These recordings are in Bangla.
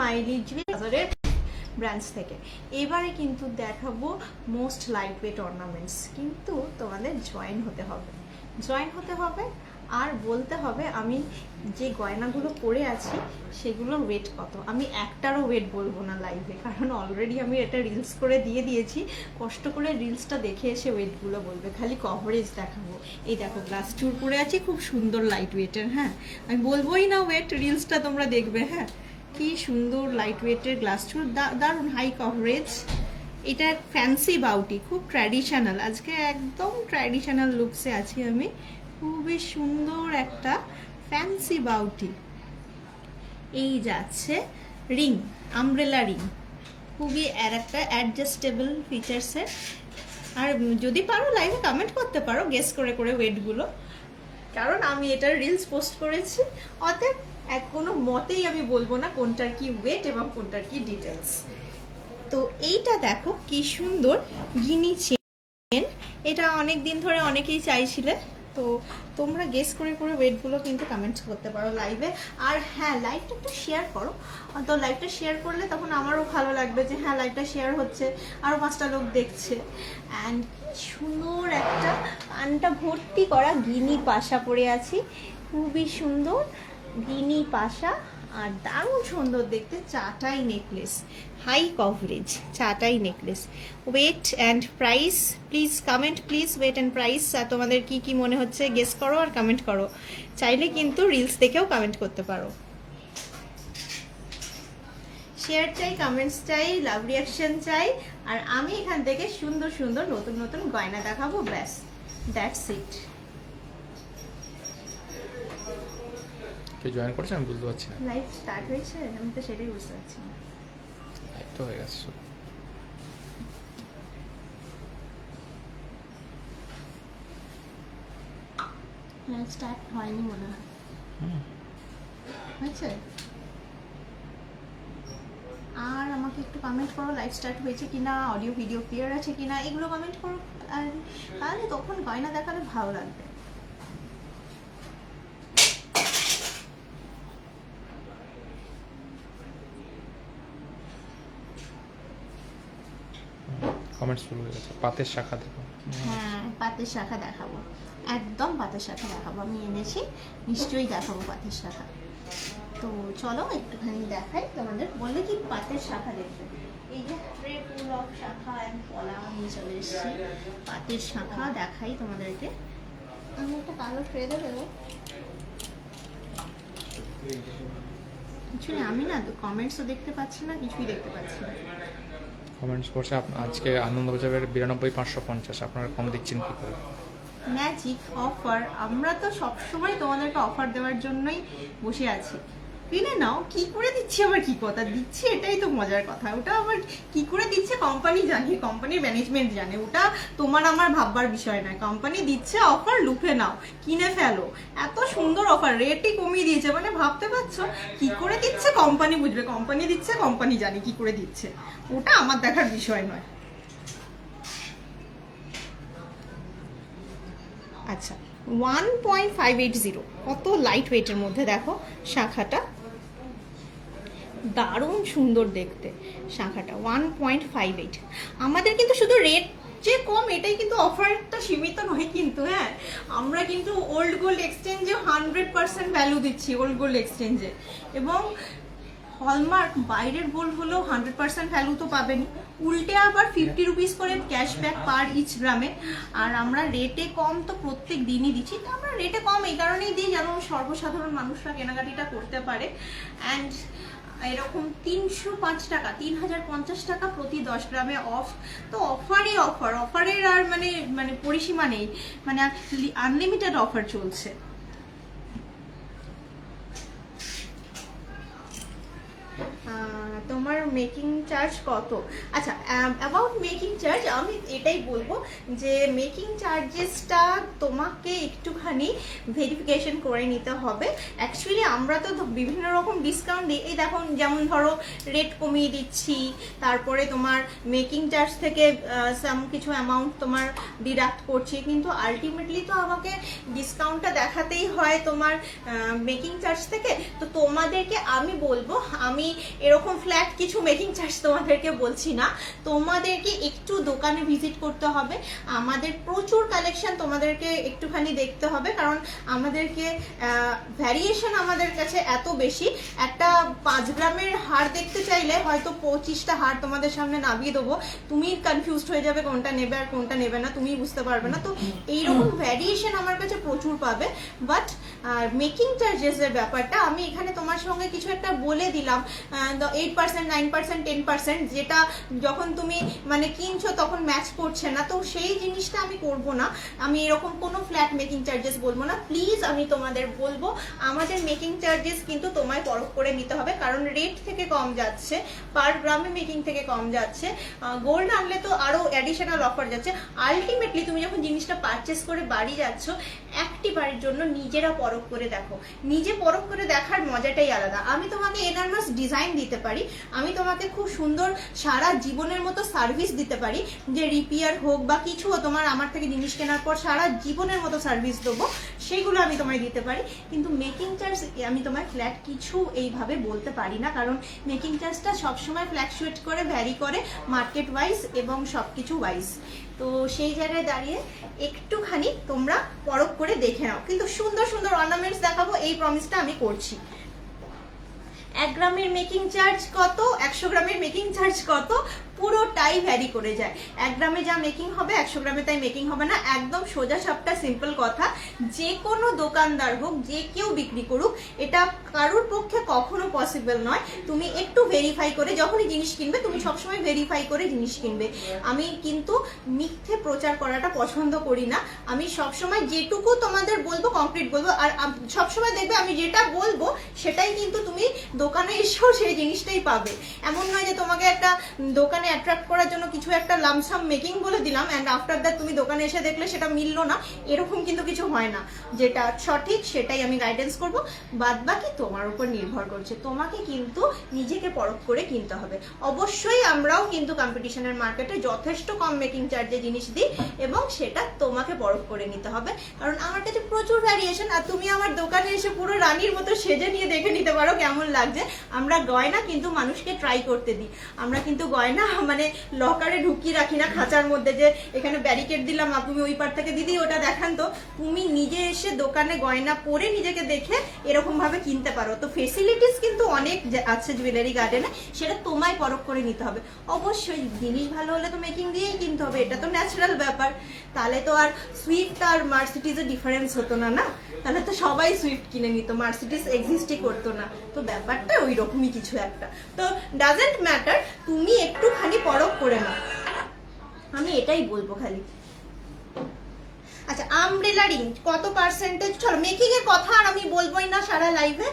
মাইলি বাজারের ব্রাঞ্চ থেকে। এবারে কিন্তু দেখাবো মোস্ট লাইট ওয়েট অর্নামেন্টস, কিন্তু তোমাদের জয়েন হতে হবে আর বলতে হবে আমি যে গয়নাগুলো পরে আছি সেগুলোর ওয়েট কত। আমি একটারও ওয়েট বলবো না লাইভে, কারণ অলরেডি আমি এটা রিলস করে দিয়ে দিয়েছি। কষ্ট করে রিলসটা দেখে এসে ওয়েটগুলো বলবে, খালি কভারেজ দেখাবো। এই দেখো গ্লাস চুর পরে আছি, খুব সুন্দর লাইট ওয়েটের। হ্যাঁ, আমি বলবোই না ওয়েট, রিলসটা তোমরা দেখবে। হ্যাঁ, কি সুন্দর লাইট ওয়েটের গ্লাস চুর, দারুণ হাই কভারেজ। এটা ফ্যান্সি বাউটি, খুব ট্র্যাডিশনাল। আজকে একদম ট্র্যাডিশনাল লুকসে আছি আমি, খুবই সুন্দর একটা ফ্যান্সি বাউটি। এই যাচ্ছে রিং, আমব্রেলা রিং, খুবই আর একটা অ্যাডজাস্টেবল ফিচার্সের। আর যদি পারো লাইভে কমেন্ট করতে পারো গেস করে করে ওয়েটগুলো, কারণ আমি এটার রিলস পোস্ট করেছি। অতএব কোনো মতেই আমি বলবো না কোনটার কি ওয়েট এবং কোনটার কি ডিটেলস। তো এইটা দেখো কি সুন্দর গিনি চেন, এটা অনেক দিন ধরে অনেকেই চাইছিলে। তো তোমরা গেস করে করে ওয়েটগুলো কিন্তু কমেন্ট করতে পারো লাইভে। আর হ্যাঁ, লাইভটা একটু শেয়ার করো, তো লাইভটা শেয়ার করলে তখন আমারও ভালো লাগবে যে হ্যাঁ লাইভটা শেয়ার হচ্ছে, আরও 5টা লোক দেখছে। অ্যান্ড সুন্দর একটা কানটা ভর্তি করা গিনি পাশা পরে আছি, খুবই সুন্দর গিনি পাশা। আর দারুণ সুন্দর দেখতে চাটাই নেকলেস, হাই কভারেজ চাটাই necklace. Weight and price please comment, please weight and price. তোমাদের কি কি মনে হচ্ছে গেস করো আর কমেন্ট করো। চাইলে কিন্তু রিলস দেখেও কমেন্ট করতে পারো। শেয়ার চাই, কমেন্টস চাই, লাভ রিয়াকশন চাই। আর আমি এখান থেকে সুন্দর সুন্দর নতুন নতুন গয়না দেখাবো, ব্যাস, দ্যাটস ইট। কে জয়েন করেছে আমি বুঝতে পারছি না। লাইভ স্টার্ট হয়েছে, আমি তো সেটাই বুঝতে পারছি না। লাইভ তো হয়ে গেছে। লাইভ স্টার্ট হয়নি মনে হয়, হয়েছে? আর আমাকে একটু কমেন্ট করো লাইভ স্টার্ট হয়েছে কিনা, অডিও ভিডিও ক্লিয়ার আছে কিনা, এগুলো কমেন্ট করো। আর তাহলে তখন গয়না দেখালে ভালো লাগবে। কমেন্টস শুরু হয়ে গেছে। পাতের শাখা দেখো। হ্যাঁ, পাতের শাখা দেখাবো, একদম পাতের শাখা দেখাবো। আমি এনেছি, নিশ্চয়ই দেখাবো পাতের শাখা। তো চলো একটুখানি দেখাই তোমাদের, বললে কি পাতের শাখা দেখবে। এই যে ট্রে ফুল অফ শাখা অ্যান্ড পলা নিয়ে চলে এসেছি, পাতের শাখা দেখাই তোমাদেরকে। আমি একটা কালো ট্রে দেবো। কিছু আমি না কমেন্টসও দেখতে পাচ্ছি না, কিছুই দেখতে পাচ্ছি না। কমেন্টস করছে আজকে আনন্দবাজারের 92,550, আপনারা কম দিচ্ছেন কি করে? ম্যাজিক অফার, আমরা তো সবসময় তোমাদেরকে অফার দেওয়ার জন্যই বসে আছি। কিনে নাও, কি করে দিচ্ছি আবার কি কথা দিচ্ছি, এটাই তো মজার কথা। ওটা আবার কি করে দিচ্ছে কোম্পানি জানে, কোম্পানির ম্যানেজমেন্ট জানে, ওটা তোমার আমার ভাববার বিষয় নয়। কোম্পানি দিচ্ছে অফার, লুফে নাও, কিনে ফেলো। এত সুন্দর অফার, রেটই কমিয়ে দিয়েছে, মানে ভাবতে পারছো কি করে দিচ্ছে কোম্পানি বুঝবে, কোম্পানি দিচ্ছে, কোম্পানি জানে কি করে দিচ্ছে, ওটা আমার দেখার বিষয় নয়। আচ্ছা, 1.580, কত লাইট ওয়েটের মধ্যে দেখো শাখাটা, দারুণ সুন্দর দেখতে শাখাটা। 1.58। আমাদের কিন্তু শুধু রেট যে কম এটাই কিন্তু অফারটা সীমিত নয় কিন্তু। হ্যাঁ, আমরা কিন্তু ওল্ড গোল্ড এক্সচেঞ্জে 100% ভ্যালু দিচ্ছি, ওল্ড গোল্ড এক্সচেঞ্জে। এবং হলমার্ক বাইরের গোল্ড হলেও 100% ভ্যালু তো পাবেনি, উল্টে আবার 50 রুপিস করে ক্যাশব্যাক পার ইচ গ্রামে। আর আমরা রেটে কম তো প্রত্যেক দিনই দিচ্ছি। তো আমরা রেটে কম এই কারণেই দিই যেন সর্বসাধারণ মানুষরা কেনাকাটিটা করতে পারে। অ্যান্ড এরকম 305 টাকা, 3050 টাকা প্রতি 10 গ্রামে অফ। তো অফারই অফার, অফারের আর মানে পরিসীমা নেই, মানে আনলিমিটেড অফার চলছে। তোমার মেকিং চার্জ কত? আচ্ছা, অ্যাবাউট মেকিং চার্জ আমি এটাই বলবো যে মেকিং চার্জেসটা তোমাকে একটুখানি ভেরিফিকেশন করে নিতে হবে। অ্যাকচুয়ালি আমরা তো বিভিন্ন রকম ডিসকাউন্ট দিই, এই দেখো যেমন ধরো রেট কমিয়ে দিচ্ছি, তারপরে তোমার মেকিং চার্জ থেকে সাম কিছু অ্যামাউন্ট তোমার ডিডাক্ট করছি, কিন্তু আলটিমেটলি তো আমাকে ডিসকাউন্টটা দেখাতেই হয় তোমার মেকিং চার্জ থেকে। তো তোমাদেরকে আমি বলবো, আমি এরকম ফ্ল্যাট কিছু মেকিং চার্জ তোমাদেরকে বলছি না, তোমাদেরকে একটু দোকানে ভিজিট করতে হবে, আমাদের প্রচুর কালেকশন তোমাদেরকে একটুখানি দেখতে হবে, কারণ আমাদেরকে ভ্যারিয়েশন আমাদের কাছে এত বেশি। একটা 5 গ্রামের হার দেখতে চাইলে হয়তো 25টা হার তোমাদের সামনে নামিয়ে দেবো, তুমি কনফিউজড হয়ে যাবে কোনটা নেবে আর কোনটা নেবে না, তুমি বুঝতে পারবে না। তো এইরকম ভ্যারিয়েশন আমার কাছে প্রচুর পাবে। বাট মেকিং চার্জেসের ব্যাপারটা আমি এখানে তোমার সঙ্গে কিছু একটা বলে দিলাম, 8%, 9%, 10%, যেটা যখন তুমি মানে কিনছো তখন ম্যাচ করছে না, তো সেই জিনিসটা আমি করব না। আমি এরকম কোনো ফ্ল্যাট মেকিং চার্জেস বলবো না। প্লিজ আমি তোমাদের বলবো, আমাদের মেকিং চার্জেস কিন্তু তোমায় পরখ করে নিতে হবে, কারণ রেট থেকে কম যাচ্ছে, পার গ্রামে মেকিং থেকে কম যাচ্ছে, গোল্ড আনলে তো আরো অ্যাডিশনাল অফার যাচ্ছে। আলটিমেটলি তুমি যখন জিনিসটা পারচেস করে বাড়ি যাচ্ছ, একটি বাড়ির জন্য নিজেরা পরখ করে দেখো, নিজে পরখ করে দেখার মজাটাই আলাদা। আমি তোমাকে এনার্মাস ডিজাইন দিতে পারি, আমি তোমাকে খুব সুন্দর সারা জীবনের মতো সার্ভিস দিতে পারি, যে রিপেয়ার হোক বা কিছু তোমার আমার থেকে জিনিস কেনার পর সারা জীবনের মতো সার্ভিস দেবো, সেগুলো আমি তোমায় দিতে পারি। কিন্তু মেকিং চার্জ আমি তোমায় ফ্ল্যাট কিছু এইভাবে বলতে পারি না, কারণ মেকিং চার্জটা সবসময় ফ্ল্যাকচুয়েট করে, ভ্যারি করে মার্কেট ওয়াইজ এবং সব কিছু ওয়াইজ। তো সেই জায়গায় দাঁড়িয়ে একটুখানি তোমরা পরখ করে দেখে নাও, কিন্তু সুন্দর সুন্দর অর্নামেন্টস দেখাবো এই প্রমিসটা আমি করছি। 1 গ্রামের মেকিং চার্জ কত, 100 গ্রামের মেকিং চার্জ কত, পুরোটাই ভ্যারি করে যায়। 1 গ্রামে যা মেকিং হবে 100 গ্রামে তাই মেকিং হবে না, একদম সোজা সাপটা সিম্পল কথা। যে কোনো দোকানদার হোক, যে কেউ বিক্রি করুক, এটা কারোর পক্ষে কখনো পসিবল নয়। তুমি একটু ভেরিফাই করে যখনই জিনিস কিনবে, তুমি সবসময় ভেরিফাই করে জিনিস কিনবে। আমি কিন্তু মিথ্যে প্রচার করাটা পছন্দ করি না, আমি সবসময় যেটুকু তোমাদের বলবো কংক্রিট বলবো, আর সবসময় দেখবে আমি যেটা বলবো সেটাই কিন্তু তুমি দোকানে এসেও সেই জিনিসটাই পাবে। এমন নয় যে তোমাকে একটা দোকানে অ্যাট্রাক্ট করার জন্য কিছু একটা লামসাম মেকিং বলে দিলাম অ্যান্ড আফটার দ্যাট তুমি দোকানে এসে দেখলে সেটা মিললো না, এরকম কিন্তু কিছু হয় না। যেটা সঠিক সেটাই আমি গাইডেন্স করব, বাদ বাকি তোমার উপর নির্ভর করছে। তোমাকে কিন্তু নিজেকে পরখ করে কিনতে হবে। অবশ্যই আমরাও কিন্তু কম্পিটিশনের মার্কেটে যথেষ্ট কম মেকিং চার্জে জিনিস দিই, এবং সেটা তোমাকে পরখ করে নিতে হবে, কারণ আমার কাছে প্রচুর ভ্যারিয়েশন। আর তুমি আমার দোকানে এসে পুরো রানীর মতো সেজে নিয়ে দেখে নিতে পারো কেমন লাগছে। আমরা গয়না কিন্তু মানুষকে ট্রাই করতে দিই, আমরা কিন্তু গয়না মানে লকারে ঢুকিয়ে রাখি না খাঁচার মধ্যে, যে এখানে ব্যারিকেড দিলাম তুমি ওই পার থেকে দিদি ওটা দেখান। তো তুমি নিজে এসে দোকানে গয়না পরে নিজেকে দেখে এরকম ভাবে কিনতে পারো। তো ফেসিলিটিস কিন্তু অনেক আছে জুয়েলারি গার্ডেনে, সেটা তোমায় পরখ করে নিতে হবে। অবশ্যই জিনিস ভালো হলে তো মেকিং দিয়েই কিনতে হবে, এটা তো ন্যাচারাল ব্যাপার। তাহলে তো আর সুইফট আর মার্সিডিজের ডিফারেন্স হতো না, না? তাহলে তো সবাই সুইফট কিনে নিত, মার্সিডিজ এক্সিস্টই করতো না। তো ব্যাপারটা ওই রকমই কিছু একটা। তো ডাজেন্ট ম্যাটার, তুমি একটুখানি পরখ করে নাও, আমি এটাই বলবো খালি। আচ্ছা, আমব্রেলা রিং কত পার্সেন্টেজ? চলো মেকিং এর কথা আর আমি বলবোই না সারা লাইভে,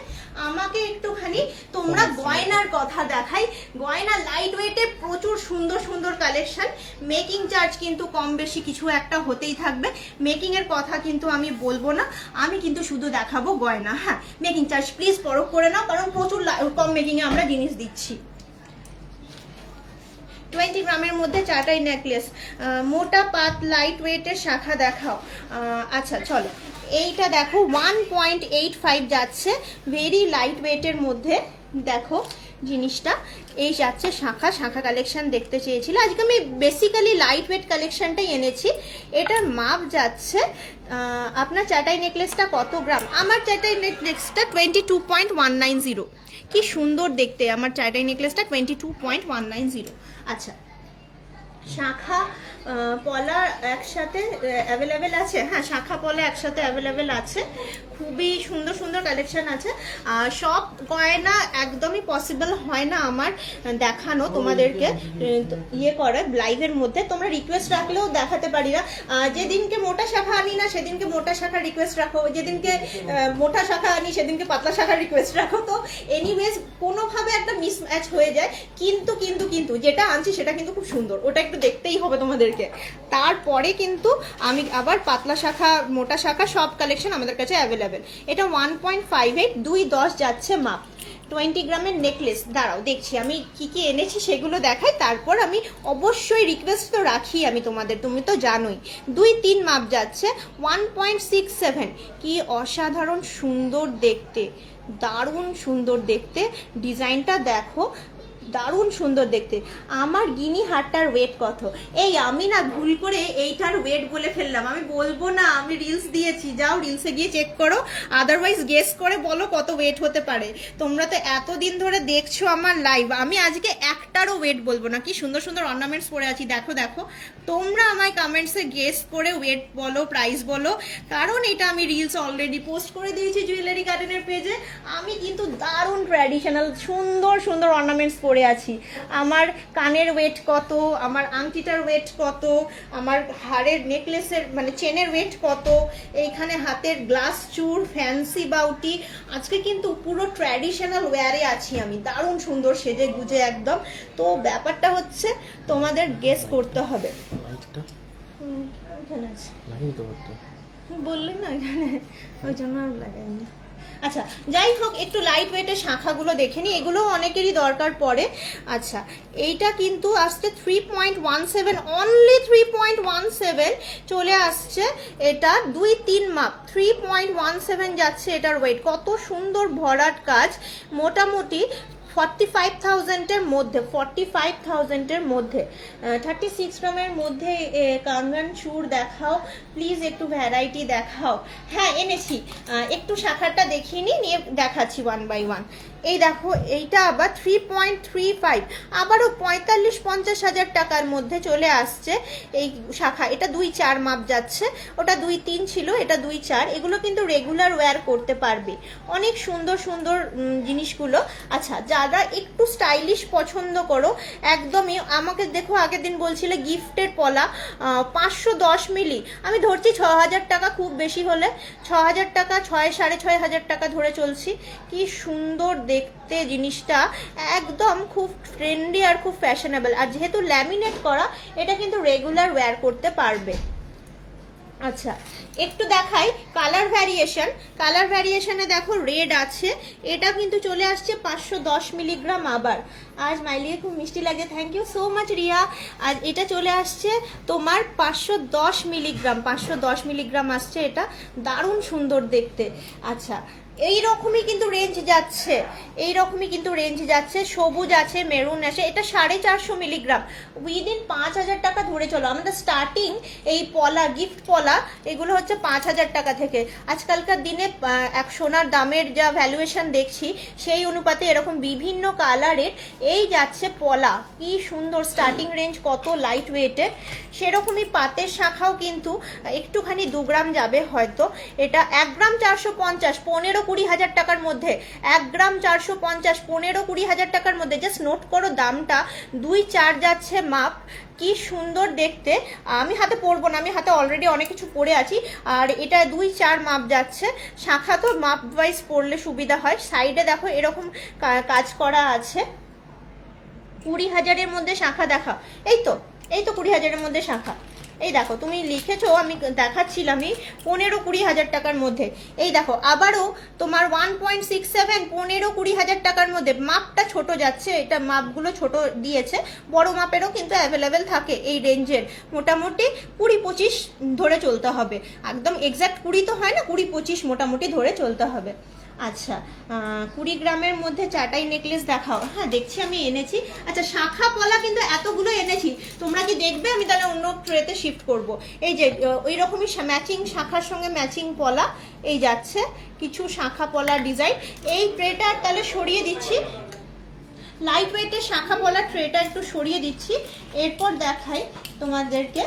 আমাকে একটুখানি তোমরা গয়নার কথা দেখাই। গয়না লাইট ওয়েটে প্রচুর সুন্দর সুন্দর কালেকশন, মেকিং চার্জ কিন্তু কম বেশি কিছু একটা হতেই থাকবে। মেকিং এর কথা কিন্তু আমি বলবো না, আমি কিন্তু শুধু দেখাবো গয়না। হ্যাঁ, মেকিং চার্জ প্লিজ পরখ করে নাও, কারণ প্রচুর কম মেকিং এ আমরা জিনিস দিচ্ছি। 20 গ্রামের মধ্যে চাটাই নেকলেস, মোটা পাত লাইট ওয়েটের শাখা দেখাও। আচ্ছা চলো, এইটা দেখো 1.85 যাচ্ছে, ভেরি লাইট ওয়েটের মধ্যে। দেখো জিনিসটা এই যাচ্ছে শাখা, শাখা কালেকশন দেখতে চেয়েছিল, আজকে আমি বেসিক্যালি লাইট ওয়েট কালেকশনটাই এনেছি। এটার মাপ যাচ্ছে, আপনার চাটাই নেকলেসটা কত গ্রাম? আমার চাটাই নেকলেসটা 22.190। কি সুন্দর দেখতে আমার চাটাই নেকলেসটা, 22.190। আচ্ছা, শাখা পলা একসাথে অ্যাভেলেবেল আছে। হ্যাঁ, শাখা পলা একসাথে অ্যাভেলেবেল আছে। খুবই সুন্দর সুন্দর কালেকশন আছে। আর সব গয়না একদমই পসিবল হয় না আমার দেখানো তোমাদেরকে ইয়ে করে লাইভের মধ্যে। তোমরা রিকোয়েস্ট রাখলেও দেখাতে পারি না। যেদিনকে মোটা শাখা আনি না সেদিনকে মোটা শাখার রিকোয়েস্ট রাখো, যেদিনকে মোটা শাখা আনি সেদিনকে পাতলা শাখার রিকোয়েস্ট রাখো। তো এনিওয়েজ কোনোভাবে একটা মিসম্যাচ হয়ে যায়। কিন্তু কিন্তু কিন্তু যেটা আনছি সেটা কিন্তু খুব সুন্দর, ওটা একটু দেখতেই হবে তোমাদেরকে। তারপরে কিন্তু আমি আবার পাতলা শাখা মোটা শাখা সব কালেকশন আমাদের কাছে অ্যাভেলেবেল। এটা 1.58 2.10 যাচ্ছে মাপ। 20 গ্রামের নেকলেস। দাঁড়াও দেখছি আমি কি কি এনেছি সেগুলো দেখাই, তারপর আমি অবশ্যই রিকোয়েস্ট তো রাখি আমি তোমাদের, তুমি তো জানোই। 2-3 মাপ যাচ্ছে 1.67। কি অসাধারণ সুন্দর দেখতে, দারুণ সুন্দর দেখতে। ডিজাইনটা দেখো, দারুণ সুন্দর দেখতে। আমার গিনি হারটার ওয়েট কত? এই আমি না ভুল করে এইটার ওয়েট বলে ফেললাম। আমি বলবো না, আমি রিলস দিয়েছি, যাও রিলসে গিয়ে চেক করো, আদারওয়াইজ গেস করে বলো কত ওয়েট হতে পারে। তোমরা তো এতদিন ধরে দেখছো আমার লাইভ, আমি আজকে একটারও ওয়েট বলবো না। কি সুন্দর সুন্দর অর্নামেন্টস পরে আছি, দেখো দেখো। তোমরা আমায় কমেন্টসে গেস করে ওয়েট বলো, প্রাইস বলো, কারণ এটা আমি রিলস অলরেডি পোস্ট করে দিয়েছি জুয়েলারি গার্ডেনের পেজে। আমি কিন্তু দারুণ ট্র্যাডিশনাল সুন্দর সুন্দর অর্নামেন্টস পরে আছি। আমার কানের ওয়েট কত, আমার আংটিটার ওয়েট কত, আমার হাড়ের নেকলেসের মানে চেনের ওয়েট কত, এইখানে হাতের গ্লাস চূড়, ফ্যান্সি বাউটি। আজকে কিন্তু পুরো ট্র্যাডিশনাল ওয়্যারে আছি আমি, দারুণ সুন্দর সেজে গুজে একদম। তো ব্যাপারটা হচ্ছে তোমাদের গেস করতে হবে। বললেন না এখানে, ওই জন্য আর লাগাইনি। আচ্ছা যাই হোক, একটু লাইট ওয়েটের শাখাগুলো দেখে নিই, এগুলো অনেকেরই দরকার পড়ে। আচ্ছা এইটা কিন্তু আসছে 3.17, অনলি 3.17 চলে আসছে। এটা 2-3 মাপ 3.17 যাচ্ছে এটার ওয়েট। কত সুন্দর ভরাট কাজ, মোটামুটি 45,000-এর মধ্যে, 45,000-এর মধ্যে, 36 গ্রামের মধ্যে। কাঙ্গান চূড় দেখাও প্লিজ, একটু ভ্যারাইটি দেখাও। হ্যাঁ এনেছি, একটু শাখাটা দেখিয়ে নিয়ে দেখাচ্ছি 1 by 1। এই দেখো এইটা আবার 3.35, আবারও 45-50 হাজার টাকার মধ্যে চলে আসছে এই শাখা। এটা 2-4 মাপ যাচ্ছে, ওটা 2-3 ছিল, এটা 2-4। এগুলো কিন্তু রেগুলার ওয়্যার করতে পারবে, অনেক সুন্দর সুন্দর জিনিসগুলো। আচ্ছা যারা একটু স্টাইলিশ পছন্দ করো একদমই, আমাকে দেখো আগের দিন বলছিলে গিফটের পলা 510 মিলি, আমি ধরছি 6,000 টাকা, খুব বেশি হলে 6,000 টাকা, 6-6.5 হাজার টাকা ধরে চলছি। কি সুন্দর দেখতে জিনিসটা, একদম খুব ট্রেন্ডি আর খুব ফ্যাশনেবল। আর যেহেতু ল্যামিনেট করা, এটা কিন্তু রেগুলার ওয়্যার করতে পারবে। আচ্ছা একটু দেখাই কালার ভ্যারিয়েশন। কালার ভ্যারিয়েশনে দেখো রেড আছে, এটা কিন্তু চলে আসছে 510 মিলিগ্রাম। আবার আজ মাইলিয়ে খুব মিষ্টি লাগে, thank you so much Riya. আজ এটা চলে আসছে তোমার 510 মিলিগ্রাম, 510 মিলিগ্রাম আসছে এটা, দারুণ সুন্দর দেখতে। আচ্ছা এইরকমই কিন্তু রেঞ্জ যাচ্ছে, এইরকমই কিন্তু রেঞ্জ যাচ্ছে। সবুজ আছে, মেরুন আছে, এটা 450 মিলিগ্রাম, উইদিন 5,000 টাকা ধরে চলো। আমাদের স্টার্টিং এই পলা, গিফট পলা, এগুলো হচ্ছে 5,000 টাকা থেকে। আজকালকার দিনে এক সোনার দামের যা ভ্যালুয়েশন দেখছি, সেই অনুপাতে এরকম বিভিন্ন কালারের এই যাচ্ছে পলা। কি সুন্দর স্টার্টিং রেঞ্জ, কত লাইট ওয়েটের। সেরকমই পাতের শাখাও কিন্তু একটুখানি 2 গ্রাম যাবে হয়তো। এটা 1 গ্রাম 450, 15-20 হাজার টাকার মধ্যে। 1 গ্রাম 450, 15-20 হাজার টাকার মধ্যে। জাস্ট নোট করো দামটা। 2-4 যাচ্ছে মাপ, কি সুন্দর দেখতে। আমি হাতে পরবো না, আমি হাতে অলরেডি অনেক কিছু পরে আছি। আর এটা 2-4 মাপ যাচ্ছে। শাখা তো মাপ ওয়াইজ পরলে সুবিধা হয়। সাইডে দেখো এরকম কাজ করা আছে। 20,000-এর মধ্যে শাখা দেখা, এই তো 20,000-এর মধ্যে শাখা। এই দেখো তুমি লিখেছো, আমি দেখাচ্ছিলামই 15-20 হাজার টাকার মধ্যে। এই দেখো আবারও তোমার 1.67, 15-20 হাজার টাকার মধ্যে। মাপটা ছোট যাচ্ছে, এটা মাপগুলো ছোট দিয়েছে, বড় মাপেরও কিন্তু অ্যাভেলেবেল থাকে এই রেঞ্জের। মোটামুটি 20-25 ধরে চলতে হবে, একদম এক্স্যাক্ট 20 তো হয় না, 20-25 মোটামুটি ধরে চলতে হবে। আচ্ছা 20 গ্রামের মধ্যে চাটাই নেকলেস দেখাও। হ্যাঁ দেখছি আমি এনেছি। আচ্ছা শাখা পলা কিন্তু এতগুলো এনেছি, তোমরা কি দেখবে? আমি তাহলে অন্য ট্রেতে শিফট করব। এই যে ওই রকমই ম্যাচিং শাখার সঙ্গে ম্যাচিং পলা এই যাচ্ছে, কিছু শাখা পলা ডিজাইন। এই ট্রেটা তাহলে সরিয়ে দিচ্ছি। লাইট ওয়েটের শাখা পলা ট্রেটা একটু সরিয়ে দিচ্ছি, এরপর দেখাই তোমাদেরকে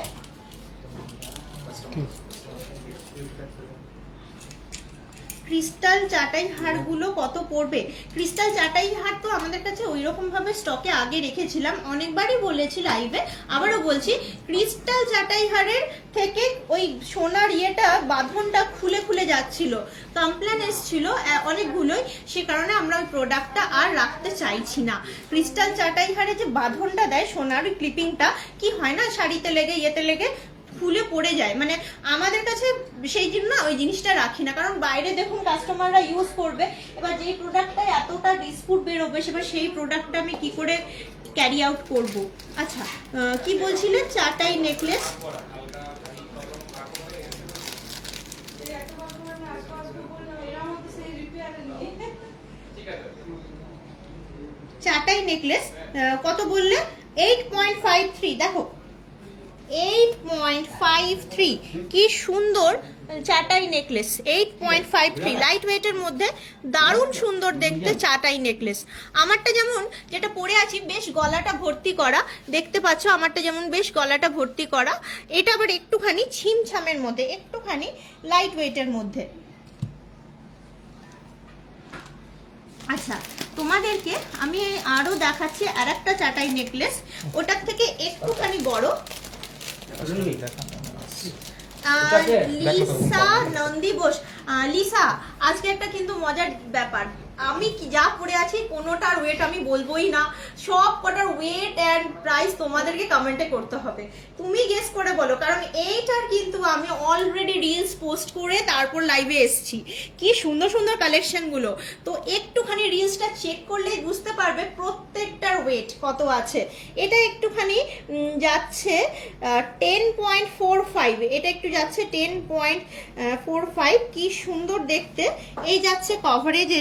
ক্রিস্টাল চাটাই হারগুলো কত পড়বে। ক্রিস্টাল চাটাই হার তো আমাদের কাছে ওই রকম ভাবে স্টকে আগে রেখেছিলাম, অনেকবারই বলেছি লাইভে, আবারও বলছি, ক্রিস্টাল চাটাই হারের থেকে ওই সোনার ইয়েটা বাঁধনটা খুলে খুলে যাচ্ছিল, কমপ্লেন এসেছিল অনেকগুলোই, সে কারণে আমরা ওই প্রোডাক্টটা আর রাখতে চাইছি না। ক্রিস্টাল চাটাই হারে যে বাঁধনটা দেয় সোনার ওই ক্লিপিংটা, কি হয় না শাড়িতে লেগে ইয়েতে লেগে খুলে পড়ে যায়, মানে আমাদের কাছে সেই জন্য ওই জিনিসটা রাখি না, কারণ বাইরে দেখুন কাস্টমাররা ইউজ করবে, এবার যেই প্রোডাক্টটা এতটা ডিসপুট বেরোবে সেবার সেই প্রোডাক্টটা আমি কি করে ক্যারি আউট করব। আচ্ছা কি বলছিলেন, চাটাই নেকলেস, চাটাই নেকলেস কত বললে, 8.53, দেখো 8.53, কি সুন্দর চাটাই নেকলেস, 8.53 লাইট ওয়েটের মধ্যে দারুণ সুন্দর দেখতে চাটাই নেকলেস। আমারটা যেমন যেটা পরে আছি বেশ গলাটা ভর্তি করা, দেখতে পাচ্ছ আমারটা যেমন বেশ গলাটা ভর্তি করা, এটা আবার একটুখানি ছিমছামের মধ্যে, একটুখানি লাইট ওয়েটের মধ্যে। আচ্ছা তোমাদেরকে আমি আরো দেখাচ্ছি আর একটা চাটাই নেকলেস, ওটার থেকে একটুখানি বড়, লিসা নন্দী বোস। লিসা আজকে একটা কিন্তু মজার ব্যাপার, আমি কি যা পরে আছি কোনোটার ওয়েট আমি বলবোই না, সব কটার ওয়েট অ্যান্ড প্রাইস তোমাদেরকে কমেন্টে করতে হবে, তুমি গেস করে বলো, কারণ এইটার কিন্তু আমি অলরেডি রিলস পোস্ট করে তারপর লাইভে এসেছি, কি সুন্দর সুন্দর কালেকশনগুলো, তো একটুখানি রিলসটা চেক করলেই বুঝতে পারবে প্রত্যেকটার ওয়েট কত আছে। এটা একটুখানি যাচ্ছে 10.45, এটা একটু যাচ্ছে 10.45, কি সুন্দর দেখতে, এই যাচ্ছে কভারেজ,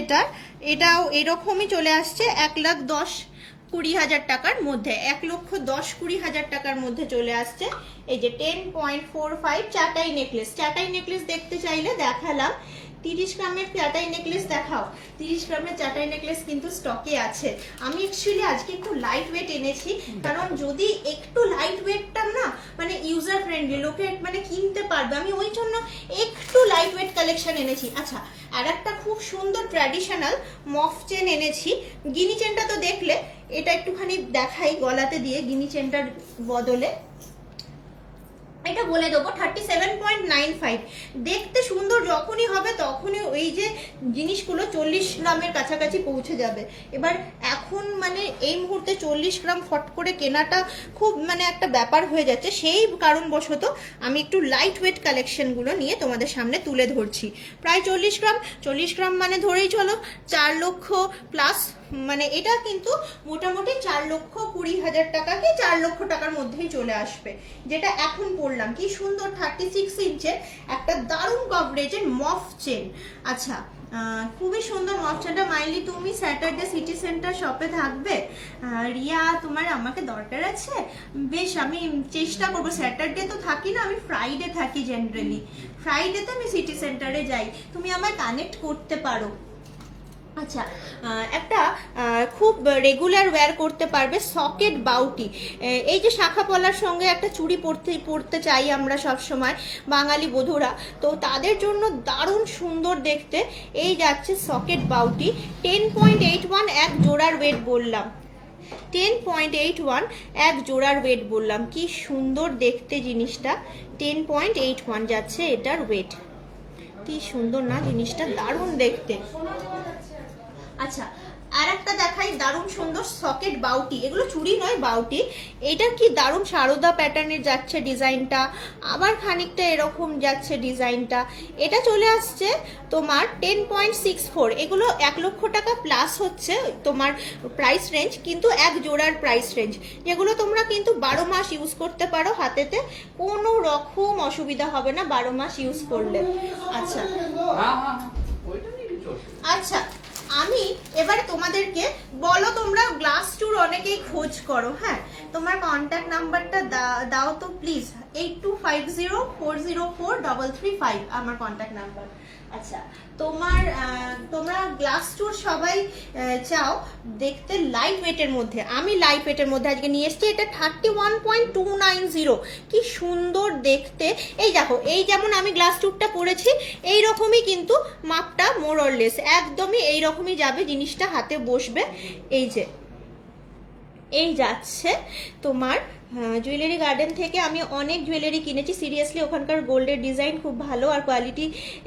এটাও এরকমই চলে আসছে 1,10,20,000 টাকার মধ্যে, 1,10,20,000 টাকার মধ্যে চলে আসছে। এই যে 10.45 চাটাই নেকলেস, চাটাই নেকলেস দেখতে চাইলে দেখালাম, 30 গ্রামের চাটাই নেকলেস দেখাও, 30 গ্রামের চাটাই নেকলেস কিন্তু স্টকে আছে। আমি অ্যাকচুয়ালি আজকে একটু লাইট ওয়েট এনেছি, কারণ যদি একটু লাইট ওয়েটটা না মানে ইউজার ফ্রেন্ডলি, লোকে মানে কিনতে পারবে, আমি ওই জন্য একটু লাইট ওয়েট কালেকশন এনেছি। আচ্ছা আর একটা খুব সুন্দর ট্র্যাডিশনাল মফ চেন এনেছি, গিনি চেনটা তো দেখলে, এটা একটুখানি দেখাই গলাতে দিয়ে গিনি চেনটার বদলে, এটা বলে দেবো 37.95, দেখতে সুন্দর যখনই হবে তখনই ওই যে জিনিসগুলো 40 গ্রামের কাছাকাছি পৌঁছে যাবে। এবার এখন মানে এই মুহূর্তে 40 গ্রাম ফট করে কেনাটা খুব মানে একটা ব্যাপার হয়ে যাচ্ছে, সেই কারণবশত আমি একটু লাইট ওয়েট কালেকশনগুলো নিয়ে তোমাদের সামনে তুলে ধরছি। প্রায় 40 গ্রাম মানে ধরেই চলো 4 লক্ষ প্লাস, মানে এটা কিন্তু মোটামুটি 4,20,000 টাকা কি 4 লক্ষ টাকার মধ্যেই চলে আসবে, যেটা এখন পড়লাম। কি সুন্দর 36 ইঞ্চের একটা দারুণ কভারেজের মফ চেন। আচ্ছা খুবই সুন্দর মফ চেনটা। মাইলি তুমি স্যাটারডে সিটি সেন্টার শপে থাকবে? রিয়া তোমার আমাকে দরকার আছে, বেশ আমি চেষ্টা করবো, স্যাটারডে তো থাকি না, আমি ফ্রাইডে থাকি জেনারেলি, ফ্রাইডেতে আমি সিটি সেন্টারে যাই, তুমি আমায় কানেক্ট করতে পারো। আচ্ছা একটা খুব রেগুলার ওয়্যার করতে পারবে সকেট বাউটি, এই যে শাখা পলার সঙ্গে একটা চুড়ি পরতে চাই আমরা সব সময় বাঙালি বধূরা, তো তাদের জন্য দারুণ সুন্দর দেখতে এই যাচ্ছে সকেট বাউটি, 10.81 এক জোড়ার ওয়েট বললাম, 10.81 এক জোড়ার ওয়েট বললাম, কি সুন্দর দেখতে জিনিসটা, 10.81 যাচ্ছে এটার ওয়েট, কি সুন্দর না জিনিসটা, দারুণ দেখতে। আচ্ছা আর একটা দেখাই দারুণ সুন্দর সকেট বাউটি, এগুলো চুড়ি নয় বাউটি, এটা কি দারুণ সারদা প্যাটার্নের যাচ্ছে ডিজাইনটা, আবার খানিকটা এরকম যাচ্ছে ডিজাইনটা, এটা চলে আসছে তোমার 10.64, এগুলো 1 লক্ষ টাকা প্লাস হচ্ছে তোমার প্রাইস রেঞ্জ, কিন্তু এক জোড়ার প্রাইস রেঞ্জ, যেগুলো তোমরা কিন্তু 12 মাস ইউজ করতে পারো, হাতেতে কোনো রকম অসুবিধা হবে না 12 মাস ইউজ করলে। আচ্ছা আচ্ছা আমি এবারে তোমাদেরকে বলো, তোমরা গ্লাস টুর অনেক অনেকেই খোঁজ করো। হ্যাঁ, তোমার কন্ট্যাক্ট নাম্বারটা দাও তো প্লিজ। 8250404335 আমার কন্ট্যাক্ট নাম্বার। আচ্ছা, তোমরা গ্লাস টুর সবাই চাও দেখতে লাইট ওয়েটের মধ্যে। আমি লাইট ওয়েটের মধ্যে আজকে নিয়ে এসেছি। এটা 31.290, কি সুন্দর দেখতে। এই দেখো, এই যেমন আমি গ্লাস টুরটা পরেছি এই রকমই কিন্তু মাপটা মোর অর লেস একদমই এই রকমই যাবে, জিনিসটা হাতে বসবে। এই যে এই যাচ্ছে তোমার জুয়েলারি গার্ডেন থেকে আমি অনেক জুয়েলারি কিনেছি। সিরিয়াসলি ওখানকার গোল্ডের ডিজাইন খুব ভালো আর কোয়ালিটি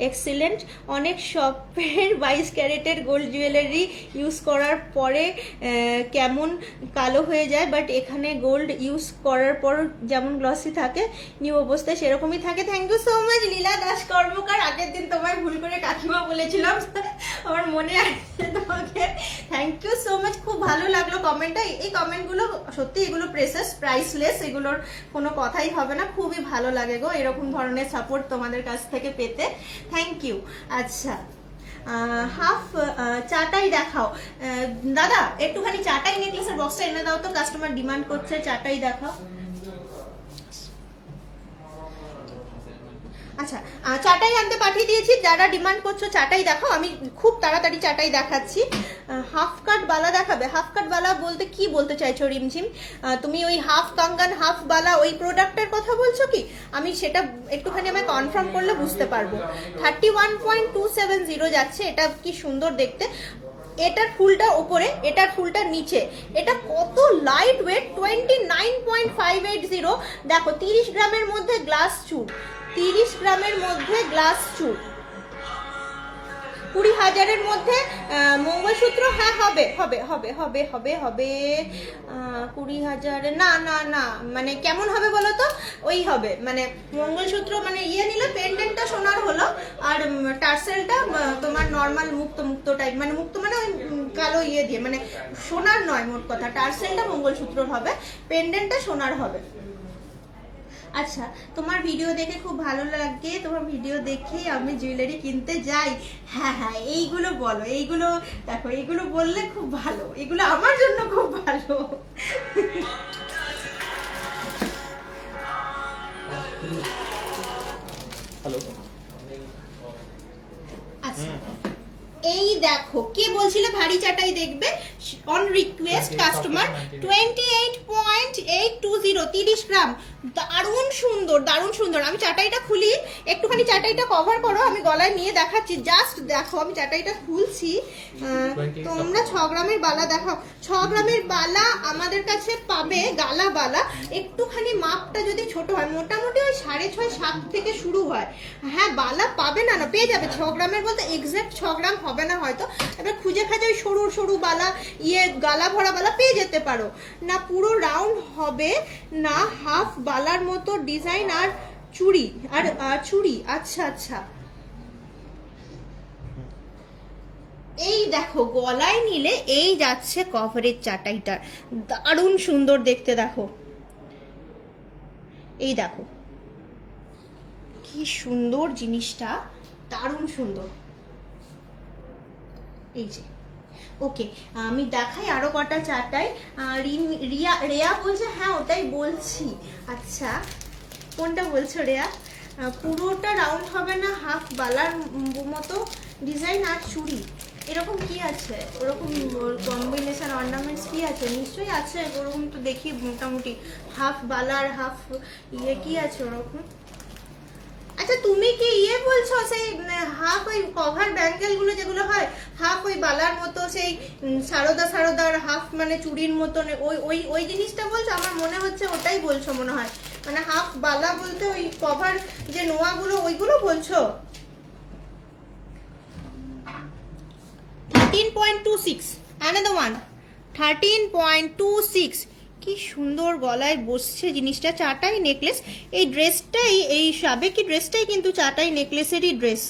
এক্সিলেন্ট। অনেক শপের 22 ক্যারেটের গোল্ড জুয়েলারি ইউজ করার পরে কেমন কালো হয়ে যায়, বাট এখানে গোল্ড ইউজ করার পর যেমন গ্লসি থাকে নিউ অবস্থায় সেরকমই থাকে। থ্যাংক ইউ সো মাচ লীলা দাস কর্মকার। আগের দিন তোমায় ভুল করে কাকিমা বলেছিলাম, আমার মনে আছে তোমাকে। থ্যাংক ইউ সো মাচ, খুব ভালো লাগলো কমেন্টটা। এই কমেন্টগুলো সত্যি এগুলো প্রাইসলেস, এগুলোর কোনো কথাই হবে না। খুবই ভালো লাগে গো এরকম ধরনের সাপোর্ট তোমাদের কাছ থেকে পেতে। Thank you. আচ্ছা, হাফ চাটাই দেখাও দাদা, একটুখানি চাটাই নেকলেসের বক্সটা এনে দাও তো, কাস্টমার ডিমান্ড করছে চাটাই দেখাও। আচ্ছা, চাটাই আনতে পাঠিয়ে দিয়েছি, যারা ডিমান্ড করছো চাটাই দেখাও। আমি খুব তাড়াতাড়ি চাটাই দেখাচ্ছি। হাফ কাট বালা দেখাবে? হাফ কাট বালা বলতে কি বলতে চাইছো রিমঝিম? তুমি ওই হাফ কাঙ্গান হাফ বালা ওই প্রোডাক্টের কথা বলছো কি? আমি সেটা একটুখানি আমি কনফার্ম করলে বুঝতে পারবো। 31.270 যাচ্ছে। এটা কি সুন্দর দেখতে। এটার ফুলটা উপরে, এটার ফুলটা নিচে। এটা কত লাইট ওয়েট, 29.580। দেখো 30 গ্রামের মধ্যে গ্লাস চুর, 30 গ্রামের মধ্যে গ্লাস চুর, 20,000-এর মধ্যে মঙ্গলসূত্র। হ্যাঁ হবে হবে হবে হবে হবে হবে 20,000 না না না, মানে কেমন হবে বলো তো? ওই হবে মানে মঙ্গলসূত্র মানে ইয়ে নিলে পেন্ডেন্টটা সোনার হলো, আর টার্সেলটা তোমার নর্মাল মুক্ত টাইপ, মানে মুক্ত মানে ওই কালো ইয়ে দিয়ে, মানে সোনার নয় মোট কথা। টার্সেলটা মঙ্গলসূত্রর হবে, পেন্ডেন্টটা সোনার হবে। আচ্ছা, তোমার ভিডিও দেখে খুব ভালো লাগে, তোমার ভিডিও দেখে আমি জুয়েলারি কিনতে যাই। হ্যাঁ হ্যাঁ, এইগুলো বলো, এইগুলো দেখো, এইগুলো বললে খুব ভালো, এগুলো আমার জন্য খুব ভালো। হ্যালো। আচ্ছা, এই দেখো কে বলছিল ভারী চাটাই দেখবে, অন রিকোয়েস্ট কাস্টমার। 28.820, 30 গ্রাম। দারুণ সুন্দর, দারুণ সুন্দর। আমি চাটাইটা খুলি, একটুখানি চাটাইটা কভার করো, আমি গলায় নিয়ে দেখাচ্ছি। জাস্ট দেখো, আমি চাটাইটা খুলছি। তোমরা 6 গ্রামের বালা দেখাও। 6 গ্রামের বালা আমাদের কাছে পাবে, গালা বালা। একটুখানি মাপটা যদি ছোট হয়, মোটামুটি ওই 6.5 7 থেকে শুরু হয়। হ্যাঁ, বালা পাবে না, না পেয়ে যাবে। 6 গ্রামের বলতে এক্সাক্ট 6 গ্রাম হবে না হয়তো, এবার খুঁজে খাজে ওই সরু সরু বালা, ইয়ে গালা ভরা বালা পেয়ে যেতে পারো। না পুরো রাউন্ড হবে, না হাফ বালার মতো ডিজাইন আর চুড়ি, আর চুড়ি। আচ্ছা আচ্ছা, এই দেখো গলায় নিলে এই যাচ্ছে কভারের চাটাইটার, দারুণ সুন্দর দেখতে। দেখো, এই দেখো কি সুন্দর জিনিসটা, দারুণ সুন্দর। এই যে ওকে, আমি দেখাই আরো কটা চাটাই। রেয়া বলছে হ্যাঁ ওটাই বলছি। আচ্ছা, কোনটা বলছো রেয়া? পুরোটা রাউন্ড হবে না, হাফ বালার মতো ডিজাইন আর চুড়ি, এরকম কি আছে? ওরকম কম্বিনেশন অর্নামেন্টস কি আছে? নিশ্চয়ই আছে ওরকম, তো দেখি মোটামুটি হাফ বালার হাফ ইয়ে কি আছে ওরকম। আচ্ছা, তুমি কি ইয়ে বলছো সেই হাফ ওই কভার ব্যাঙ্গেল গুলো যেগুলো হয়, হাফ ওই বালার মতো, সেই সারদার হাফ মানে চুড়ির মতন, ওই ওই ওই জিনিসটা বলছো? আমার মনে হচ্ছে ওটাই বলছো মনে হয়, মানে হাফ বালা বলতে ওই কভার যে নোয়াগুলো ওইগুলো বলছো। 13.26, another one, 13.26। কি সুন্দর গলায় বসছে জিনিসটা, চাটাই নেকলেস। এই ড্রেসটাই, এই সাবেকি ড্রেসটাই কিন্তু চাটাই নেকলেসেরই ড্রেস,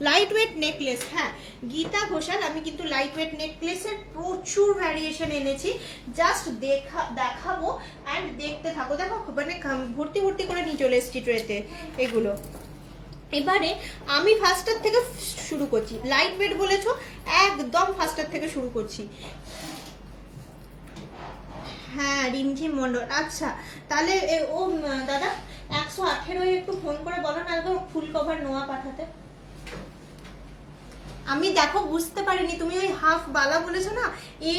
লাইট ওয়েট নেকলেস। হ্যাঁ, গীতা ঘোষাল। আমি কিন্তু লাইট ওয়েট নেকলেসের প্রচুর ভ্যারিয়েশন এনেছি, জাস্ট দেখাবো অ্যান্ড দেখতে থাকো। দেখো মানে ভর্তি ভর্তি করে নিয়ে চলে এসছি ট্রেতে এগুলো। এবারে আমি ফার্স্টার থেকে শুরু করছি। লাইট ওয়েট বলেছো, একদম ফার্স্টার থেকে শুরু করছি। রিমঝিম মন্ডল। আচ্ছা তাহলে দাদা 118 একটু ফোন করে বলো না একদম ফুল কভার নোয়া পাঠাতে। আমি দেখো বুঝতে পারিনি, তুমি ওই হাফ বালা বলেছো না,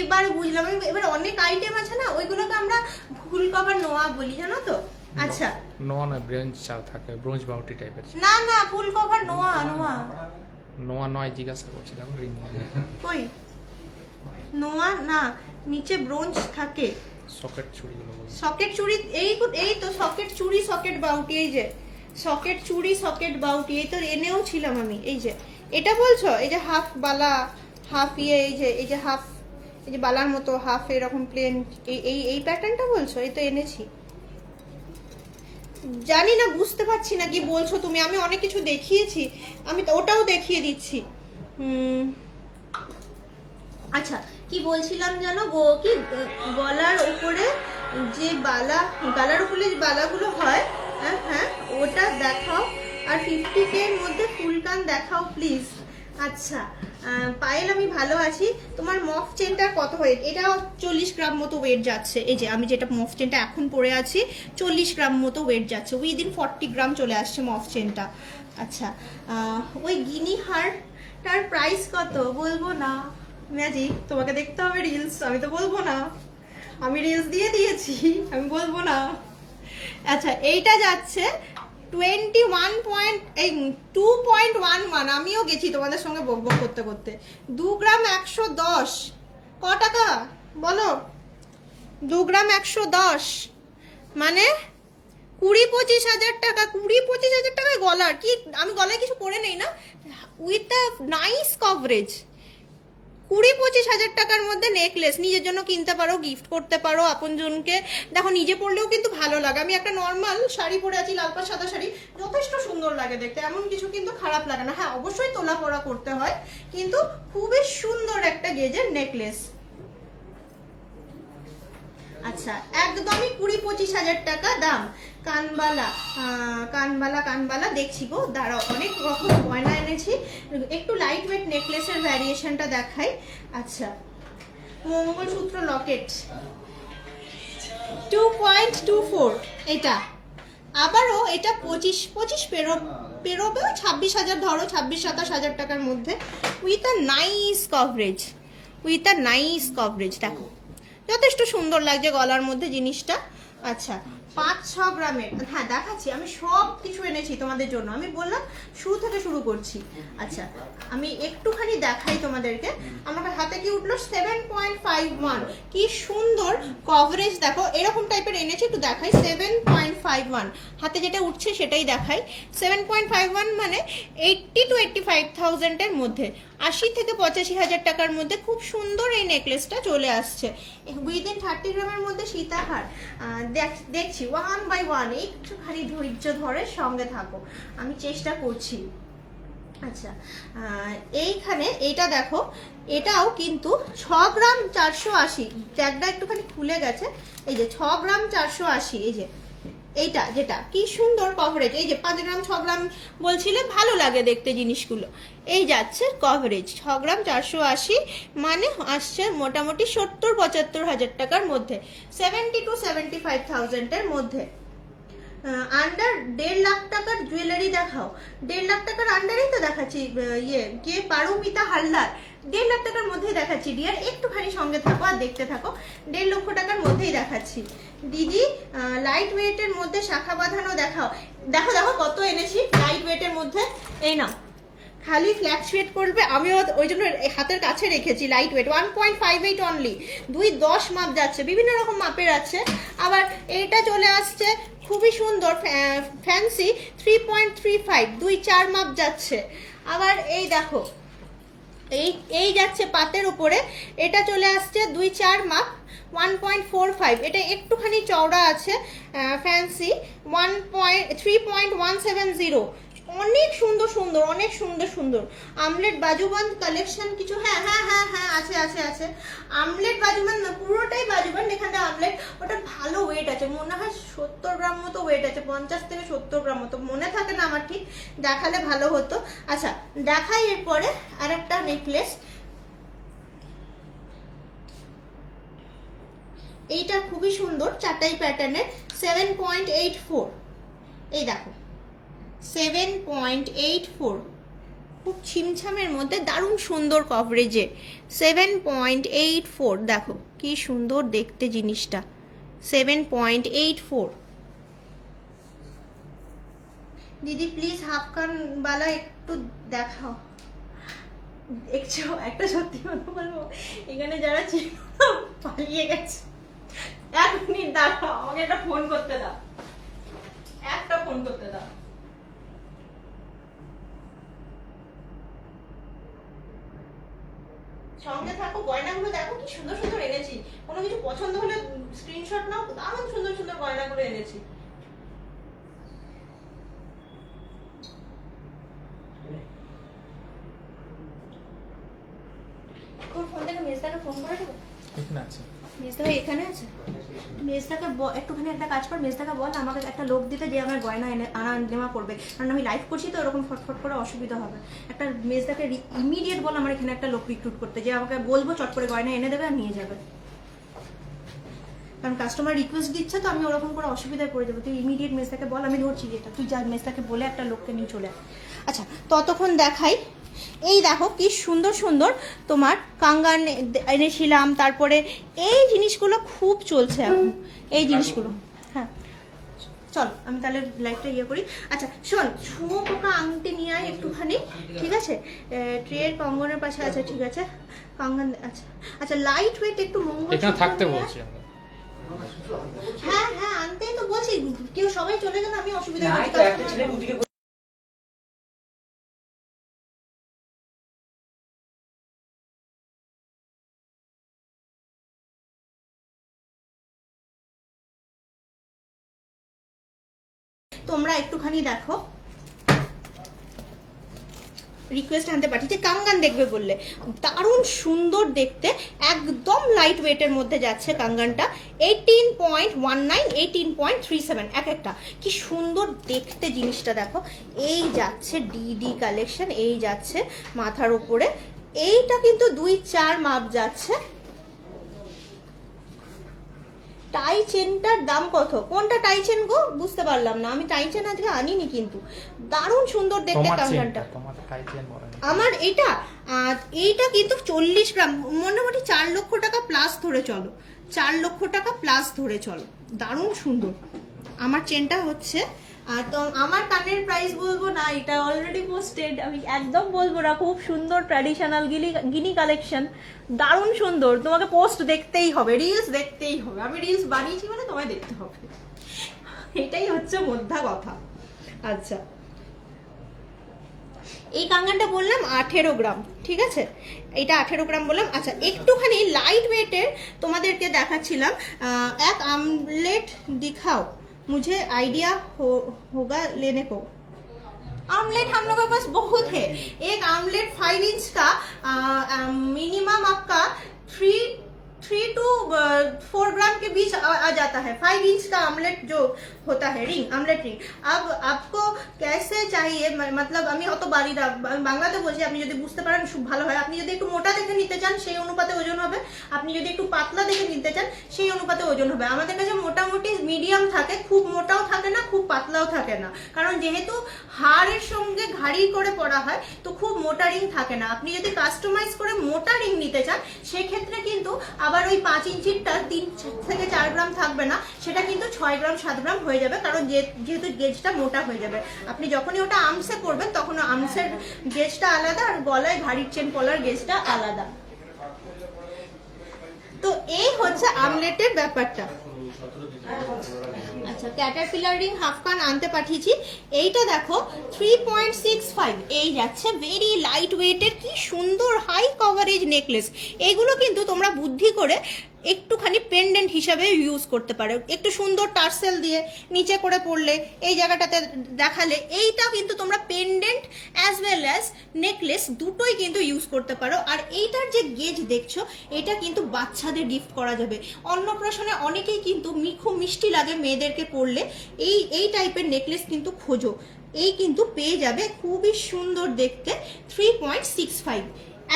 এবার বুঝলাম। এবার অনেক আইটেম আছে না, ওইগুলোকে আমরা ফুল কভার নোয়া বলি, জানো তো। আচ্ছা নোয়া না ব্রোঞ্জ চা থাকে, ব্রোঞ্জ বাউটি টাইপের। না না ফুল কভার নোয়া নোয়া নোয়া নয় জিজ্ঞাসা করছিলাম, রিং কই নোয়া না, নিচে ব্রোঞ্জ থাকে। সকেট চুড়িগুলো বলছি। সকেট চুড়ি, এই তো সকেট চুড়ি সকেট বাউটি, এই যে সকেট চুড়ি সকেট বাউটি, এই তো এনেও ছিলাম আমি। এই যে এটা বলছো, এই যে হাফ বালা হাফ এই যে হাফ, এই যে বালার মতো হাফ এরকম প্লেন, এই প্যাটার্নটা বলছো, এই তো এনেছি। জানি না, বুঝতে পারছি না কি বলছো তুমি। আমি অনেক কিছু দেখিয়েছি, আমি তো ওটাও দেখিয়ে দিচ্ছি। আচ্ছা কি বলছিলাম জানো গো, কি গলার উপরে যে বালা, গলার উপরে যে বালাগুলো হয়, হ্যাঁ হ্যাঁ ওটা দেখাও। আর 50K এর মধ্যে ফুল কান দেখাও প্লিজ। আচ্ছা পায়েল আমি ভালো আছি। তোমার মফ চেনটা কত ওয়েট? এটা 40 গ্রাম মতো ওয়েট যাচ্ছে। এই যে আমি যেটা মফ চেনটা এখন পরে আছি 40 গ্রাম মতো ওয়েট যাচ্ছে, উইদিন 40 গ্রাম চলে আসছে মফ চেনটা। আচ্ছা ওই গিনি হারটার প্রাইস কত? বলবো না ম্যাজিক, তোমাকে দেখতে হবে রিলস, আমি তো বলবো না। আমি রিলস দিয়ে দিয়েছি, আমি বলবো না। আচ্ছা এইটা যাচ্ছে 2.1, আমিও গেছি তোমাদের সঙ্গে বক বক করতে করতে। 2 গ্রাম 110 ক টাকা বলো? 2 গ্রাম 110 মানে 20-25 হাজার টাকা। 20-25 হাজার টাকায় গলার কি? আমি গলায় কিছু পরে নেই না, উইথ দ্য নাইস কভারেজ। 20-25 হাজার টাকার মধ্যে নেকলেস নিজের জন্য কিনতে পারো, গিফট করতে পারো আপনজনকে। দেখো নিজে পরলেও কিন্তু ভালো লাগে। আমি একটা নর্মাল শাড়ি পরে আছি, লাল পাড় সাদা শাড়ি, যথেষ্ট সুন্দর লাগে দেখতে, এমন কিছু কিন্তু খারাপ লাগে না। হ্যাঁ অবশ্যই তোলা পড়া করতে হয়, কিন্তু খুবই সুন্দর একটা গেজের নেকলেস। আচ্ছা একদমই 20-25 হাজার টাকা দাম। কানবালা কানবালা দেখছি গো, দাঁড়াও অনেক রকম গয়না এনেছি, একটু লাইট ওয়েট নেকলেসের ভ্যারিয়েশনটা দেখাই। আচ্ছা মঙ্গলসূত্র লকেট 2.24, এটা আবারও এটা 25 পেরোবে 26,000, ধরো 26-27 হাজার টাকার মধ্যে, উইথ আ নাইস কভারেজ। দেখো যথেষ্ট সুন্দর লাগছে গলার মধ্যে জিনিসটা। আচ্ছা 5-6 গ্রামের, হ্যাঁ দেখাচ্ছি, আমি সব কিছু এনেছি তোমাদের জন্য। আমি বললাম শুরু থেকে শুরু করছি। আচ্ছা আমি একটুখানি দেখাই তোমাদেরকে। আমার হাতে কি উঠলো 7.51, কি সুন্দর কভারেজ। দেখো এরকম টাইপের এনেছি, একটু দেখাই। 7.51 হাতে যেটা উঠছে সেটাই দেখাই। 7.51 মানে 80 to 85,000 এর মধ্যে, 80 থেকে 85 হাজার টাকার মধ্যে খুব সুন্দর এই নেকলেসটা চলে আসছে। উইদিন 30 গ্রামের মধ্যে সীতাহার দেখছি 1 by 1, একটুখানি ধৈর্য ধরে সঙ্গে থাকো, আমি চেষ্টা করছি। আচ্ছা এইখানে এটা দেখো, এটাও কিন্তু 6 গ্রাম 480, ট্যাগটা একটুখানি খুলে গেছে। এই যে 6 গ্রাম 480, এই যে এইটা যেটা কি সুন্দর কভারেজ। এই যে 5 গ্রাম 6 গ্রাম বলছিলে, ভালো লাগে দেখতে জিনিসগুলো। এই যাচ্ছে কভারেজ 6 গ্রাম 480, মানে আসছে মোটামুটি 70-75 হাজার টাকার মধ্যে, 70 to 75,000 এর মধ্যে। আন্ডার 1.5 লাখ টাকার জুয়েলারি দেখাও। 1.5 লাখ টাকার আন্ডারেই তো দেখাচ্ছি, কে পারমিতা হালদার, 1.5 লাখ টাকার মধ্যেই দেখাচ্ছি ডিয়ার, একটুখানি সঙ্গে থাকো আর দেখতে থাকো। 1.5 লক্ষ টাকার মধ্যেই দেখাচ্ছি দিদি। লাইট ওয়েটের মধ্যে শাখা বাঁধানো দেখাও। দেখো কত এনেছি লাইট ওয়েটের মধ্যে। এই না খালি ফ্ল্যাকচুয়েট করবে, আমিও ওই জন্য হাতের কাছে রেখেছি। লাইট ওয়েট 1.58 অনলি, 2-10 মাপ যাচ্ছে, বিভিন্ন রকম মাপের আছে। আবার এইটা চলে আসছে খুবই সুন্দর ফ্যান্সি 3.35, 2-4 মাপ যাচ্ছে। আবার এই দেখো এই যাচ্ছে পাতের উপরে, এটা চলে আসছে 2-4 মাপ 1.45, এটা একটুখানি চওড়া আছে, ফ্যান্সি 3.170, অনেক সুন্দর। আমলেট বাজুবন্ধ কালেকশন কিছু, হ্যাঁ আছে। আমলেট বাজুবন্ধ না, পুরোটাই বাজুবন্ধ, এখানে আমলেট, ওটা ভালো ওয়েট আছে, মনে হয় 70 গ্রাম মতো ওয়েট আছে, 50 থেকে 70 গ্রাম মতো, মনে থাকে না আমার ঠিক, দেখালে ভালো হতো। আচ্ছা দেখাই এরপরে আরেকটা নেকলেস। এইটা খুবই সুন্দর, চারটাই প্যাটার্নের, 7.84। এই দেখো 7.84, খুব ছিমছামের মধ্যে দারুণ সুন্দর কভারেজে 7.84। দেখো কি সুন্দর দেখতে জিনিসটা, 7.84। দিদি প্লিজ হাফ কানওয়ালা একটু দেখাও। দেখছো, একটা সত্যি কথা বলবো, এখানে যারা ছিল পালিয়ে গেছে। 1 মিনিট দাঁড়াও, আমাকে একটা ফোন করতে দাও, একটা ফোন করতে দাও। সঙ্গে থাকো, গয়নাগুলো দেখো কি সুন্দর সুন্দর এনেছি। কোনো কিছু পছন্দ হলে স্ক্রিনশট নাও, দারুণ সুন্দর সুন্দর গয়নাগুলো এনেছি। তোর ফোন থেকে মেজদাকে ফোন করে দেবো। এখানে আছে, মেজদা এখানে আছে। মেজদাকে একটুখানি একটা কাজ কর, মেজদাকে বল আমাকে একটা লোক দিতে যে আমার গয়না এনে আনা নেওয়া করবে, কারণ আমি লাইভ করছি তো ওরকম ফটফট করে অসুবিধা হবে। একটা মেজদাকে ইমিডিয়েট বল আমার এখানে একটা লোক রিক্রুট করতে, যে আমাকে বলবো চট করে গয়না এনে দেবে আর নিয়ে যাবে, কারণ কাস্টমার রিকোয়েস্ট দিচ্ছে তো আমি ওরকম করে অসুবিধায় পড়ে যাবো। তুই ইমিডিয়েট মেজদাকে বল, আমি ধরছি যেটা, তুই যা মেজদাকে বলে একটা লোককে নিয়ে চলে আয়। আচ্ছা ততক্ষণ দেখাই, এই দেখো কি সুন্দর সুন্দর তোমার কাঙ্গান এনেছিলাম, তারপরে এই জিনিসগুলো খুব চলছে এখন, এই জিনিসগুলো। হ্যাঁ চল আমি তাহলে লাইভটা ইয়ে করি। আচ্ছা শোন, ছুঁয়ো পোকা আংটি নিয়ে আয় একটুখানি, ঠিক আছে? ট্রের কঙ্গনের পাশে আছে, ঠিক আছে? কাঙ্গান, আচ্ছা আচ্ছা লাইট ওয়েট একটু মঙ্গল এখানে থাকতে বলছি আমরা। হ্যাঁ হ্যাঁ আনতেই তো বলছি, কেউ সবাই চলে গেলে আমি অসুবিধা তোমরা একটুখানি দেখো। রিকোয়েস্ট আনতে পাঠিয়েছে, কাঙ্গান দেখবে বললে, দারুণ সুন্দর দেখতে, একদম লাইট ওয়েটের মধ্যে যাচ্ছে কাঙ্গানটা। 18.19, 18.37 এক একটা, কি সুন্দর দেখতে জিনিসটা দেখো। এই যাচ্ছে ডিডি কালেকশন, এই যাচ্ছে মাথার উপরে, এইটা কিন্তু 2-4 মাপ যাচ্ছে। টাই চেনটার দাম কত? কোনটা টাই চেন গো? বুঝতে পারলাম না, আমি টাই চেন আজকে আনিনি, কিন্তু দারুণ সুন্দর দেখতে কাঙ্গানটা। আমার এটা এইটা কিন্তু 40 গ্রাম, মোটামুটি 4 লক্ষ টাকা প্লাস ধরে চলো, 4 লক্ষ টাকা প্লাস ধরে চলো, দারুণ সুন্দর। আমার চেনটা হচ্ছে, আর তো আমার কানের প্রাইস বলবো না, এটা অলরেডি পোস্টেড, আমি একদম বলবো না। খুব সুন্দর ট্র্যাডিশনাল গিনি কালেকশন, দারুণ সুন্দর। তোমাকে পোস্ট দেখতেই হবে, রিলস দেখতেই হবে, আমি রিলস বানিয়েছি মানে তোমায় দেখতে হবে, এটাই হচ্ছে মোদ্দা কথা। আচ্ছা এই কাঙ্গানটা বললাম 18 গ্রাম, ঠিক আছে? এটা 18 গ্রাম বললাম। আচ্ছা একটুখানি লাইট ওয়েটের তোমাদেরকে দেখাচ্ছিলাম, এক আমলেট दिखाओ मुझे आइडिया होगा लेने को। आमलेट हम लोगों के पास बहुत है, एक आमलेट 5 इंच का मिनिमम आपका 3 to 4 ग्राम के बीच आ जाता है। 5 इंच का आमलेट जो होता है, रिंग, आमलेट रिंग। अब आपको कैसे चाहिए, मतलब আমি অত বাড়ি না, বাংলাতে বলছি, আপনি যদি বুঝতে পারেন খুব ভালো হয়। আপনি যদি একটু মোটা দেখে নিতে চান সেই অনুপাতে ওজন হবে, আপনি যদি একটু পাতলা দেখে নিতে চান সেই অনুপাতে ওজন হবে। আমাদের কাছে মোটামুটি মিডিয়াম থাকে, খুব মোটাও থাকে না, খুব পাতলাও থাকে না, কারণ যেহেতু হাড়ের সঙ্গে ঘাড়ি করে পরা হয় তো খুব মোটা রিং থাকে না। আপনি যদি কাস্টমাইজ করে মোটা রিং নিতে চান সেক্ষেত্রে কিন্তু আবার ওই 5 ইঞ্চিরটা 3 থেকে 4 গ্রাম থাকবে না, সেটা কিন্তু 6 গ্রাম 7 গ্রাম হয়ে যাবে, কারণ যেহেতু গেজটা মোটা হয়ে যাবে। আপনি যখনই ওটা আর্মসে করবেন তখন আর্মসের গেজটা আলাদা আর গলায় ঘাড়ির চেন পলার গেজটা আলাদা। তো এই হচ্ছে আমলেটের ব্যাপারটা। আচ্ছা ক্যাটারপিলার রিং হাফ কান আনতে পাঠিয়েছি, এইটা দেখো 3.65, এই যাচ্ছে ভেরি লাইট ওয়েটের, কি সুন্দর হাই কভারেজ নেকলেস। এগুলো কিন্তু তোমরা বুদ্ধি করে একটুখানি পেন্ডেন্ট হিসাবে ইউজ করতে পারো, একটু সুন্দর টার্সেল দিয়ে নিচে করে পরলে, এই জায়গাটাতে দেখালে, এইটা কিন্তু তোমরা pendant as well as necklace দুটোই কিন্তু ইউজ করতে পারো। আর এইটার যে গেজ দেখছো, এটা কিন্তু বাচ্চাদের গিফট করা যাবে। অন্নপ্রাশনে অনেকেই কিন্তু খুব মিষ্টি লাগে মেয়েদেরকে পরলে, এই টাইপের নেকলেস কিন্তু খোঁজো, এই কিন্তু পেয়ে যাবে, খুবই সুন্দর দেখতে। 3.65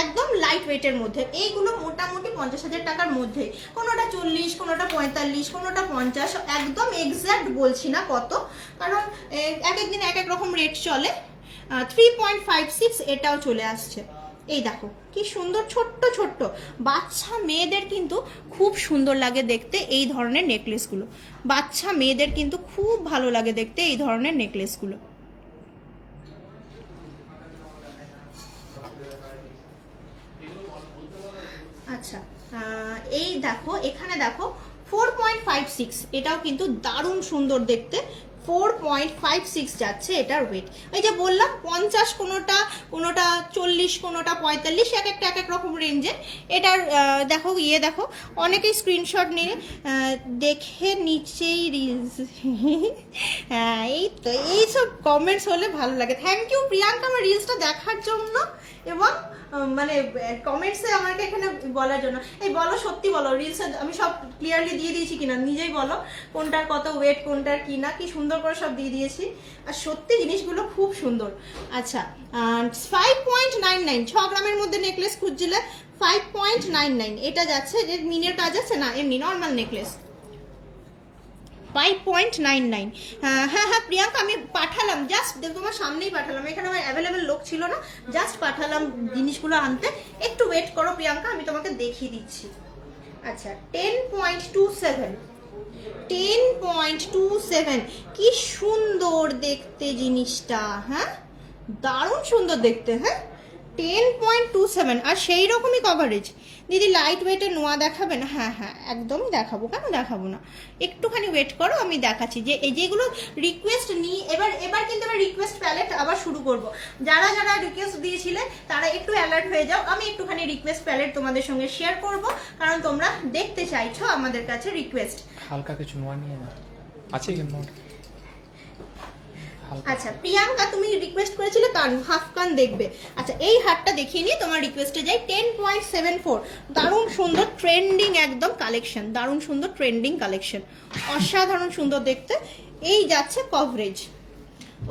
একদম লাইট ওয়েটের মধ্যে। এইগুলো মোটামুটি 50,000 টাকার মধ্যে, কোনোটা 40, কোনোটা 45, কোনোটা 50, একদম এক্স্যাক্ট বলছি না কত, কারণ এক এক দিন এক এক রকম রেট চলে। 3.56 এটাও চলে আসছে। এই দেখো কি সুন্দর, ছোট্ট ছোট্ট বাচ্চা মেয়েদের কিন্তু খুব সুন্দর লাগে দেখতে এই ধরনের নেকলেসগুলো। বাচ্চা মেয়েদের কিন্তু খুব ভালো লাগে দেখতে এই ধরনের নেকলেসগুলো। আচ্ছা, এই দেখো এখানে দেখো 4.56, এটাও কিন্তু দারুণ সুন্দর দেখতে। 4.56 যাচ্ছে এটার ওয়েট। এই যে বললাম 50, কোনোটা 40, কোনোটা 45, এক একটা এক এক রকম রেঞ্জে। এটার দেখো দেখো অনেকেই স্ক্রিনশট নিয়ে দেখে নিচেই রিলস। হ্যাঁ, এই তো এইসব কমেন্টস হলে ভালো লাগে। থ্যাংক ইউ প্রিয়াঙ্কা আমার রিলসটা দেখার জন্য এবং মানে কমেন্টসে আমাকে এখানে বলার জন্য। এই বলো, সত্যি বলো, রিলসে আমি সব ক্লিয়ারলি দিয়ে দিয়েছি কিনা, নিজেই বলো কোনটার কত ওয়েট, কোনটার কি না, কি সুন্দর করে সব দিয়ে দিয়েছি। আর সত্যি জিনিসগুলো খুব সুন্দর। আচ্ছা, 5.99, 6 গ্রামের মধ্যে নেকলেস খুঁজছিলে 5.99 এটা যাচ্ছে। যে মিনের কাজ আছে না, এমনি নর্মাল নেকলেস 5.99। হ্যাঁ প্রিয়াঙ্কা আমি পাঠালাম, জাস্ট তোমার সামনেই পাঠালাম, এখানে আমার অ্যাভেলেবেল লোক ছিল না, জাস্ট পাঠালাম জিনিসগুলো আনতে। একটু ওয়েট করো প্রিয়াঙ্কা, আমি তোমাকে দেখিয়ে দিচ্ছি। আচ্ছা, 10.27 কি সুন্দর দেখতে জিনিসটা। হ্যাঁ, দারুণ সুন্দর দেখতে। হ্যাঁ, 10.27 আর সেই রকমই কভারেজ। দিদি লাইট ওয়েটের নোয়া দেখাবেন? হ্যাঁ একদমই দেখাবো, কেন দেখাবো না, একটুখানি ওয়েট করো, আমি দেখাচ্ছি। যে এই যেগুলো রিকোয়েস্ট নিই, এবার কিন্তু আমি রিকোয়েস্ট প্যালেট আবার শুরু করব। যারা যারা রিকোয়েস্ট দিয়েছিলে তারা একটু অ্যালার্ট হয়ে যাও, আমি একটুখানি রিকোয়েস্ট প্যালেট তোমাদের সঙ্গে শেয়ার করব, কারণ তোমরা দেখতে চাইছো আমাদের কাছে রিকোয়েস্ট। হালকা কিছু নোয়া নিয়ে না আছে কি মোট? আচ্ছা প্রিয়াঙ্কা তুমি রিকোয়েস্ট করেছিলে কান, হাফ কান দেখবে। আচ্ছা এই হারটা দেখিয়ে নিয়ে তোমার রিকোয়েস্টে যাই। 10.74 দারুণ সুন্দর ট্রেন্ডিং একদম কালেকশন, দারুণ সুন্দর ট্রেন্ডিং কালেকশন, অসাধারণ সুন্দর দেখতে। এই যাচ্ছে কভারেজ।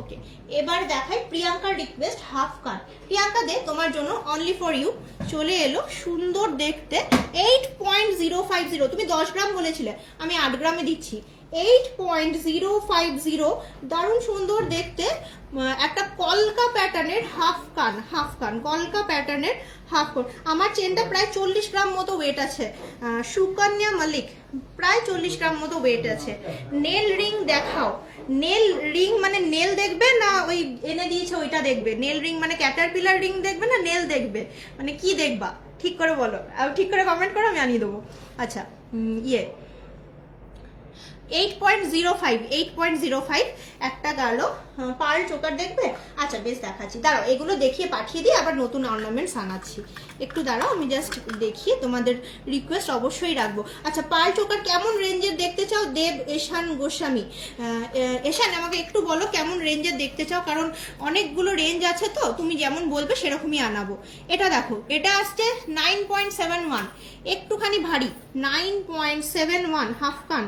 ওকে, এবার দেখাই প্রিয়াঙ্কার রিকোয়েস্ট হাফ কান। প্রিয়াঙ্কা দে তোমার জন্য অনলি ফর ইউ চলে এলো সুন্দর দেখতে 8.050। তুমি 10 গ্রাম বলেছিলে, আমি 8 গ্রামে দিচ্ছি। 8.050 দারুণ সুন্দর দেখতে একটা কলকা প্যাটার্নের হাফ কান কলকা প্যাটার্নের হাফ কান। আমার চেনটা প্রায় 40 গ্রাম মতো ওয়েট আছে। সুকন্যা মালিক প্রায় 40 গ্রাম মতো ওয়েট আছে। নেল রিং দেখাও। নেল রিং মানে নেল দেখবে না ওই এনে দিয়েছে ওইটা দেখবে? নেল রিং মানে ক্যাটারপিলার রিং দেখবে না নেল দেখবে, মানে কি দেখবা ঠিক করে বলো, ঠিক করে কমেন্ট করো, আমি আনিয়ে দেবো। আচ্ছা, 8.05 একটা গেল। পার্ল চোকার দেখবে? আচ্ছা বেশ দেখাচ্ছি, দাঁড়াও এগুলো দেখিয়ে পাঠিয়ে দিই, আবার নতুন অর্নামেন্টস আনাচ্ছি। একটু দাঁড়াও, আমি জাস্ট দেখিয়ে তোমাদের রিকোয়েস্ট অবশ্যই রাখবো। আচ্ছা পার্ল চোকার কেমন রেঞ্জের দেখতে চাও? দেব এশান গোস্বামী, এশান আমাকে একটু বলো কেমন রেঞ্জের দেখতে চাও, কারণ অনেকগুলো রেঞ্জ আছে তো, তুমি যেমন বলবে সেরকমই আনাবো। এটা দেখো, এটা আসছে 9.71, একটুখানি ভারী। 9.71 হাফ কান,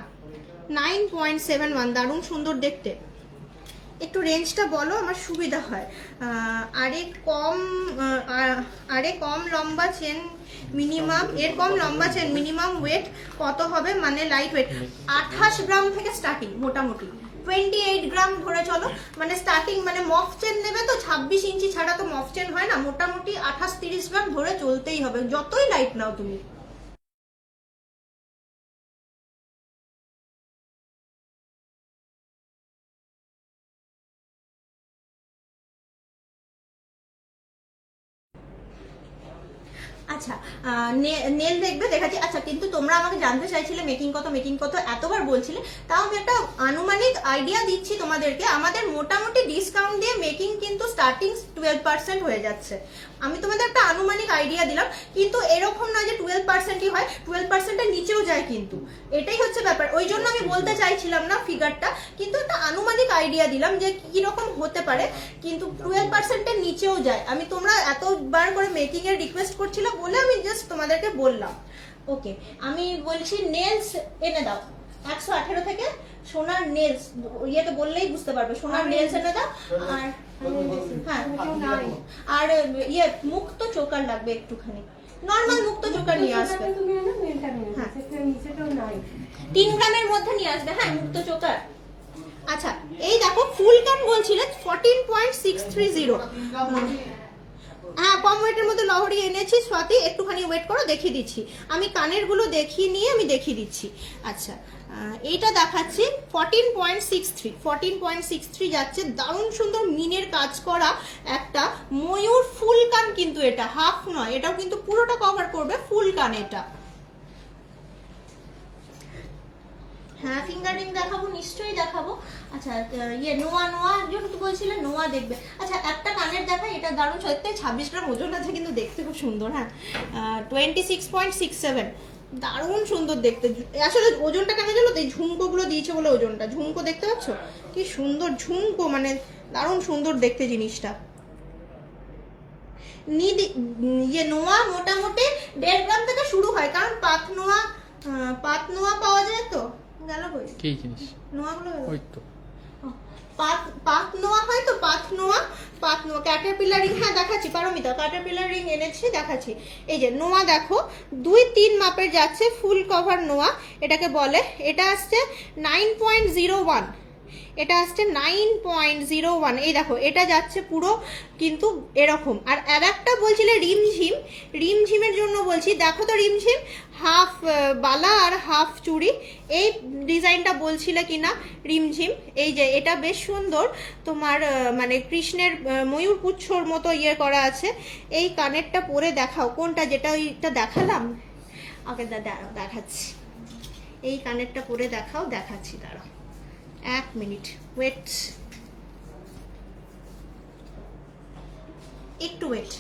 9.71 দারুণ সুন্দর দেখতে। একটু রেঞ্জটা বলো আমার সুবিধা হয়। আরে কম লম্বা চেন মিনিমাম, এর কম লম্বা চেন মিনিমাম ওয়েট কত হবে, মানে লাইট ওয়েট 28 গ্রাম থেকে স্টার্টিং, মোটামুটি 28 গ্রাম ধরে চলো, মানে স্টার্টিং, মানে মফ চেন নেবে তো 26 ইঞ্চি ছাড়া তো মফ চেন হয় না, মোটামুটি 28-30 গ্রাম ধরে চলতেই হবে, যতই লাইট নাও তুমি। আচ্ছা নেল দেখবে দেখাচ্ছি। আচ্ছা কিন্তু তোমরা আমাকে জানতে চাইছিলে মেকিং কত এতবার বলছিলে, তাও আমি একটা আনুমানিক আইডিয়া দিচ্ছি তোমাদেরকে। আমাদের মোটামুটি ডিসকাউন্ট দিয়ে মেকিং কিন্তু স্টার্টিং 12% হয়ে যাচ্ছে। আমি তোমাদের একটা আনুমানিক আইডিয়া দিলাম, কিন্তু এরকম নয় যে 12%ই হয়, 12%-এর নিচেও যায়, কিন্তু এটাই হচ্ছে ব্যাপার। ওই জন্য আমি বলতে চাইছিলাম না ফিগারটা, কিন্তু একটা আনুমানিক আইডিয়া দিলাম যে কিরকম হতে পারে, কিন্তু 12%-এর নিচেও যায়। আমি তোমরা এতবার করে মেকিং এর রিকোয়েস্ট করছিলে বলে আমি জাস্ট তোমাদেরকে বললাম। ওকে, আমি বলছি নেলস এনে দাও, 118 থেকে সোনার নেলস, ইয়েতে বললেই বুঝতে পারবে, সোনার নেলস এনে দাও। আর হ্যাঁ, আর ইয়ে মুক্ত চোকার লাগবে একটুখানি, নর্মাল মুক্ত চোকার নিয়ে আসবে। হ্যাঁ 3 গ্রামের মধ্যে নিয়ে আসবে। হ্যাঁ মুক্ত চোকার। আচ্ছা এই দেখো ফুল কান বলছিলে 14.630। হ্যাঁ কম ওয়েটের মধ্যে লহরি এনেছি স্বাতি, একটুখানি ওয়েট করো দেখিয়ে দিচ্ছি, আমি কানের গুলো দেখিয়ে নিয়ে আমি দেখিয়ে দিচ্ছি। আচ্ছা এইটা দেখাচ্ছি 14.63 যাচ্ছে, দারুণ সুন্দর মিনের কাজ করা একটা ময়ূর ফুল কান, কিন্তু এটা হাফ নয়, এটাও কিন্তু পুরোটা কভার করবে ফুল কান এটা। হ্যাঁ ফিঙ্গার রিং দেখাবো, নিশ্চয়ই দেখাবো। আচ্ছা ইয়ে নোয়া যেহেতু বলছিলে নোয়া দেখবে। আচ্ছা একটা কানের দেখা, এটা দারুণ, সত্যি 26 গ্রাম ওজন আছে, কিন্তু দেখতে খুব সুন্দর। হ্যাঁ 26.67, দারুণ সুন্দর দেখতে। আসলে ওজনটা কেন জানো তো, এই ঝুমকোগুলো দিয়েছে বলে ওজনটা, ঝুমকো দেখতে পাচ্ছ কি সুন্দর ঝুমকো, মানে দারুণ সুন্দর দেখতে জিনিসটা। ইয়ে নোয়া মোটামুটি 1.5 গ্রাম থেকে শুরু হয়, কারণ পাত নোয়া পাওয়া যায় তো। গেল কই কি জিনিস নোয়াগুলো? ওই তো পাত নোয়া হয় তো, পাত নোয়া ক্যাটারপিলার রিং। হ্যাঁ দেখাচ্ছি পারমিতা, ক্যাটারপিলার রিং এনেছি দেখাচ্ছি। এই যে নোয়া দেখো 2-3 মাপের যাচ্ছে, ফুল কভার নোয়া এটাকে বলে। এটা আসছে 9.01, এটা আসছে 9.01। এই দেখো এটা যাচ্ছে পুরো কিন্তু এরকম। আর একটা বলছিলে রিমঝিমের জন্য বলছি, দেখো তো রিমঝিম হাফ বালা আর হাফ চুড়ি, এই ডিজাইনটা বলছিলে কিনা রিমঝিম। এই যে এটা বেশ সুন্দর, তোমার মানে কৃষ্ণের ময়ূর পুচ্ছর মতো ইয়ে করা আছে। এই কানেরটা পরে দেখাও, কোনটা, যেটা ওইটা দেখালাম আগে, দেখাচ্ছি। এই কানেরটা পরে দেখাও, দেখাচ্ছি, দাঁড়াও 1 মিনিট ওয়েট, একটু ওয়েট।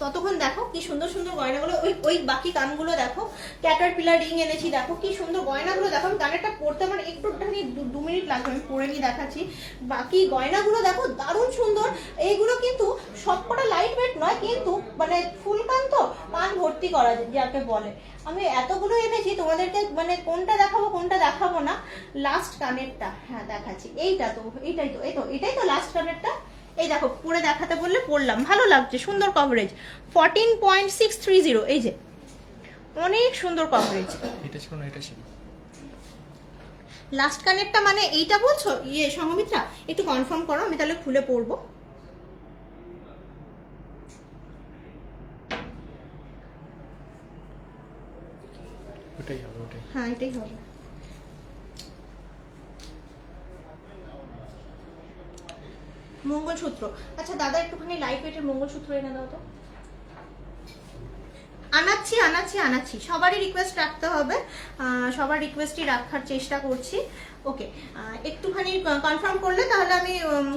ততক্ষণ দেখো কি সুন্দর সুন্দর গয়নাগুলো, ওই বাকি কানগুলো দেখো, ক্যাটারপিলার রিং এনেছি, দেখো কি সুন্দর গয়নাগুলো দেখো। কানেরটা পরতে আমার একটুখানি 2 মিনিট লাগবে, আমি পরে নিয়ে দেখাচ্ছি। বাকি গয়নাগুলো দেখো দারুণ সুন্দর। এইগুলো কিন্তু সবকটা লাইট ওয়েট নয়, কিন্তু মানে ফুল কান তো, কান ভর্তি করা যাকে বলে। আমি এতগুলো এনেছি তোমাদেরকে, মানে কোনটা দেখাবো কোনটা দেখাবো না। লাস্ট কানেরটা হ্যাঁ দেখাচ্ছি, এটাই তো লাস্ট কানেরটা। এই দেখো পরে দেখাতে বললে পড়লাম, ভালো লাগছে, সুন্দর কভারেজ 14.630। এই যে অনেক সুন্দর কভারেজ। এটা ছিল না, এটা ছিল লাস্ট কানেরটা, মানে এইটা বলছো ইয়ে সংগমিত্রা, একটু কনফার্ম করো, আমি তাহলে খুলে পড়বো। ওটাই হবে, ওটাই। হ্যাঁ এটাই হবে। মঙ্গলসূত্র, আচ্ছা দাদা একটুখানি লাইট ওয়েটের মঙ্গলসূত্র এনে দাও তো। আনাচ্ছি, সবারই রিকোয়েস্ট রাখতে হবে, সবার রিকোয়েস্টই রাখার চেষ্টা করছি। ওকে একটুখানি কনফার্ম করলে তাহলে আমি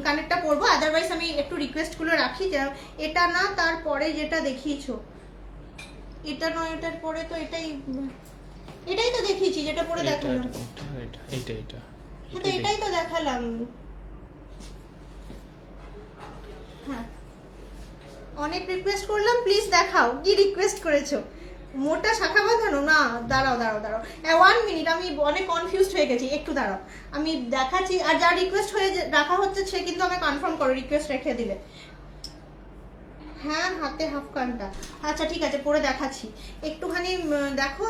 কানেক্টটা পরবো, আদারওয়াইজ আমি একটু রিকোয়েস্টগুলো রাখি। যে এটা না, তারপরে যেটা দেখিয়েছো, এটা নয়, এটার পরে তো এটাই তো দেখিয়েছি, যেটা পরে দেখালাম। এটাই তো দেখালাম। হ্যাঁ অনেক রিকোয়েস্ট করলাম, প্লিজ দেখাও কি রিকোয়েস্ট করেছো। মোটা শাখা বাঁধানো না, দাঁড়াও 1 মিনিট, আমি অনেক কনফিউজড হয়ে গেছি, একটু দাঁড়াও আমি দেখাচ্ছি। আর যা রিকোয়েস্ট হয়ে রাখা হচ্ছে সে কিন্তু আমি কনফার্ম করো, রিকোয়েস্ট রেখে দিলে। হ্যাঁ হাতে হাফ কানটা, আচ্ছা ঠিক আছে পরে দেখাচ্ছি, একটুখানি দেখো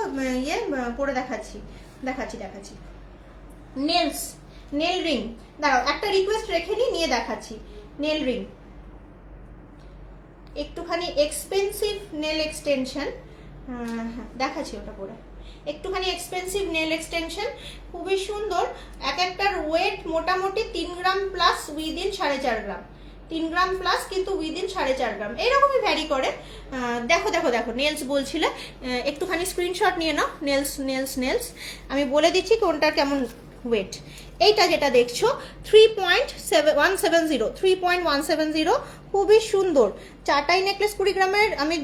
ইয়ে পরে দেখাচ্ছি। নেল রিং, দাঁড়াও একটা রিকোয়েস্ট রেখে নিয়ে দেখাচ্ছি। নেল রিং একটুখানি এক্সপেন্সিভ নেল এক্সটেনশন, দেখাচ্ছি ওটা পরে। একটুখানি এক্সপেন্সিভ নেল এক্সটেনশন, খুবই সুন্দর। একটার ওয়েট মোটামুটি 3 গ্রাম প্লাস উইদিন 4.5 গ্রাম, 3 গ্রাম প্লাস কিন্তু উইদিন 4.5 গ্রাম, এইরকমই ভ্যারি করে। দেখো নেলস বলছিলে, একটুখানি স্ক্রিনশট নিয়ে নাও। নেলস আমি বলে দিচ্ছি কোনটার কেমন ওয়েট। এইটা যেটা দেখছো 3.170, 3.170, খুবই সুন্দর চাটাই নেকলেস 20 গ্রামের। আমি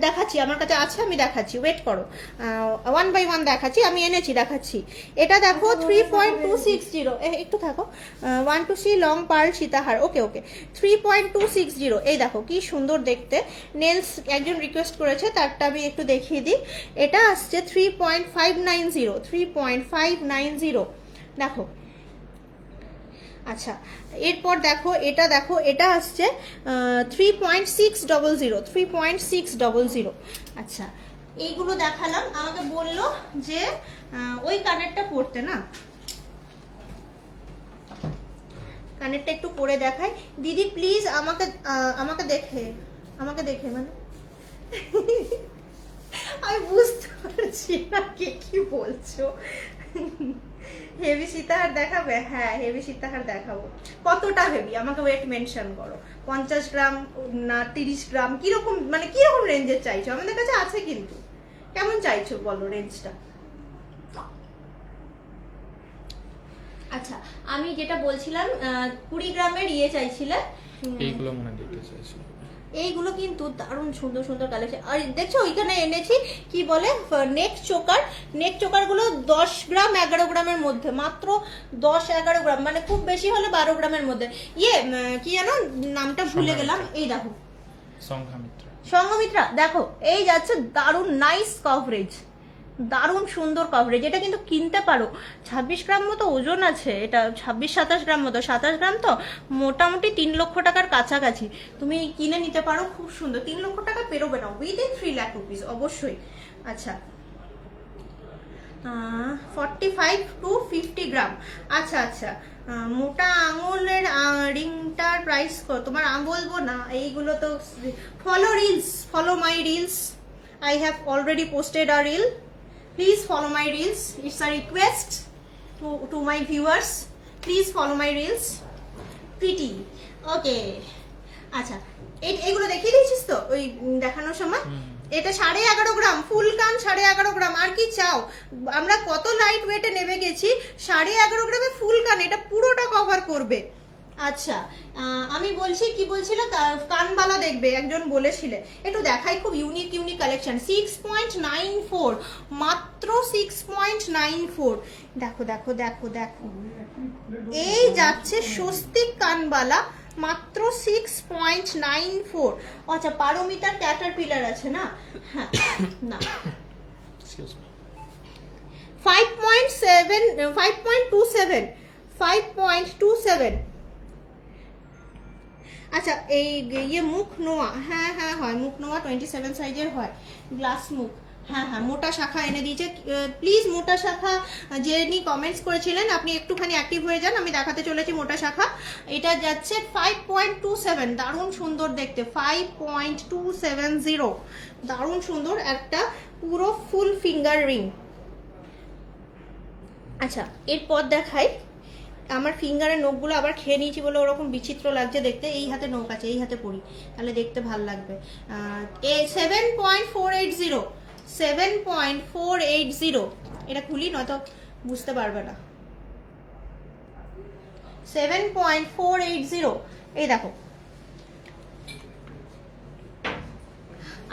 দেখাচ্ছি, আমার কাছে আছে, আমি দেখাচ্ছি, ওয়েট করো, 1 বাই 1 দেখাচ্ছি, আমি এনেছি দেখাচ্ছি। এটা দেখো 3.260, একটু থাকো, 1 to see লং পার্ল সীতাহার, ওকে ওকে, 3.260। এই দেখো কি সুন্দর দেখতে। নেলস একজন রিকোয়েস্ট করেছে, তারটা আমি একটু দেখিয়ে দিই। এটা আসছে 3.590, 3.590, দেখো। আচ্ছা, এরপর দেখো এটা আসছে 3.600, 3.600। আচ্ছা, এইগুলো দেখালাম। আমাকে বললো যে ওই কানেরটা পরতে না, কানেরটা একটু পরে দেখাই দিদি প্লিজ। আমাকে দেখে মানে আমি বুঝতে পারছি না কে কি বলছো। হেভি সীতাহার দেখাবে? হ্যাঁ, হেভি সীতাহার দেখাবো। কতটা হেভি আমাকে ওয়েট মেনশন করো, 50 গ্রাম না 30 গ্রাম, কিরকম মানে কিরকম রেঞ্জের চাইছো? আমাদের কাছে আছে কিন্তু, কেমন চাইছো বলো রেঞ্জটা। আচ্ছা, আমি যেটা বলছিলাম 20 গ্রামের চাইছিলে, এইগুলো মনে দিতে চাইছি। এইগুলো কিন্তু দারুণ সুন্দর সুন্দর কালেকশন। আর দেখছো ওইখানে এনেছি কি বলে নেক চোকার গুলো 10 গ্রাম 11 গ্রামের মধ্যে, মাত্র 10-11 গ্রাম, মানে খুব বেশি হলে 12 গ্রামের মধ্যে। কি জানো নামটা ভুলে গেলাম। এই দেখো সংঘমিত্রা, দেখো এই যাচ্ছে দারুণ নাইস কভারেজ, দারুণ সুন্দর কভারেজ। এটা কিন্তু কিনতে পারো, 26 গ্রাম মতো ওজন আছে এটা, 26-27 গ্রাম মতো, 27 গ্রাম তো মোটামুটি 3 লক্ষ টাকার কাছাকাছি। তুমি কিনে নিতে পারো, খুব সুন্দর। 3 লক্ষ টাকা পেরোবে না, উইদিন 3 লাখ রুপিস অবশ্যই। আচ্ছা, 45 to 50 গ্রাম। আচ্ছা আচ্ছা, মোটা আঙুলের রিংটার প্রাইস কত? তোমার বলবো না, এইগুলো তো follow my reels, I have already posted a reel. Please follow my reels. It's a request to my viewers. Please follow my reels. Pretty. Okay. আচ্ছা, এইগুলো দেখিয়ে দিয়েছিস তো ওই দেখানোর সময়? এটা 11.5 গ্রাম, ফুল কান 11.5 গ্রাম। আর কি চাও? আমরা কত লাইট ওয়েটে নেমে গেছি, 11.5 গ্রামে ফুল কান, এটা পুরোটা কভার করবে। আচ্ছা, আমি বলছি কি বলছিল, কানবালা দেখবে একজন বলেছিলে, একটু দেখাই, খুব ইউনিক কালেকশন। 6.94, মাত্র 6.94। দেখো দেখো দেখো দেখো, এই যাচ্ছে স্বস্তিক কানবালা, মাত্র 6.94। আচ্ছা, পারমিতার ক্যাটারপিলার আছে না? হ্যাঁ, না 5.27। আচ্ছা, এই মুখ নোয়া, হ্যাঁ হ্যাঁ হয়, মুখ নোয়া 27 সাইজের হয়, গ্লাস মুখ। হ্যাঁ হ্যাঁ, মোটা শাখা এনে দিয়েছে। প্লিজ মোটা শাখা যিনি কমেন্টস করেছিলেন, আপনি একটুখানি অ্যাক্টিভ হয়ে যান, আমি দেখাতে চলেছি মোটা শাখা। এটা যাচ্ছে 5.27, দারুণ সুন্দর দেখতে, 5.270, দারুণ সুন্দর একটা পুরো ফুল ফিঙ্গার রিং। আচ্ছা, এরপর দেখাই, আমার ফিঙ্গারের নখগুলো আবার খেয়ে নিয়েছি বলে ওরকম বিচিত্র লাগছে দেখতে। এই হাতে নখ আছে, এই হাতে পরি, তাহলে দেখতে ভাল লাগবে। 7.480, এটা খুলি নয়তো বুঝতে পারবে না। 7.480, এই দেখো।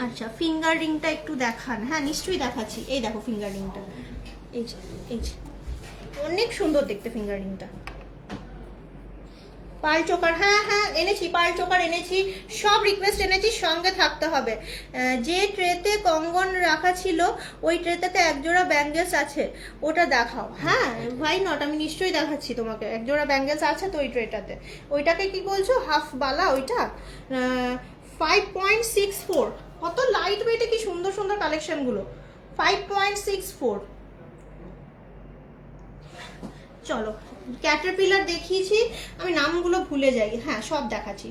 আচ্ছা, ফিঙ্গার রিংটা একটু দেখান। হ্যাঁ, নিশ্চয়ই দেখাচ্ছি। এই দেখো ফিঙ্গার রিংটা, এই অনেক সুন্দর দেখতে ফিঙ্গার রিংটা। পাল চোকার, হ্যাঁ হ্যাঁ এনেছি, পাল চোকার এনেছি, সব রিকোয়েস্ট এনেছি, সঙ্গে থাকতে হবে। যে ট্রেতে কঙ্গন রাখা ছিল ওই ট্রেতে একজোড়া ব্যাঙ্গেলস আছে, ওটা দেখাও। হ্যাঁ ভাই নট, আমি নিশ্চয়ই দেখাচ্ছি তোমাকে, একজোড়া ব্যাঙ্গেলস আছে তো ওই ট্রেটাতে। ওইটাকে কি বলছো, হাফ বালা ওইটা? 5.64, কত লাইট ওয়েটে, কি সুন্দর সুন্দর কালেকশনগুলো। 5.64। চলো, ক্যাটারপিলার দেখিয়েছি, আমি নামগুলো ভুলে যাই। হ্যাঁ, সব দেখাচ্ছি।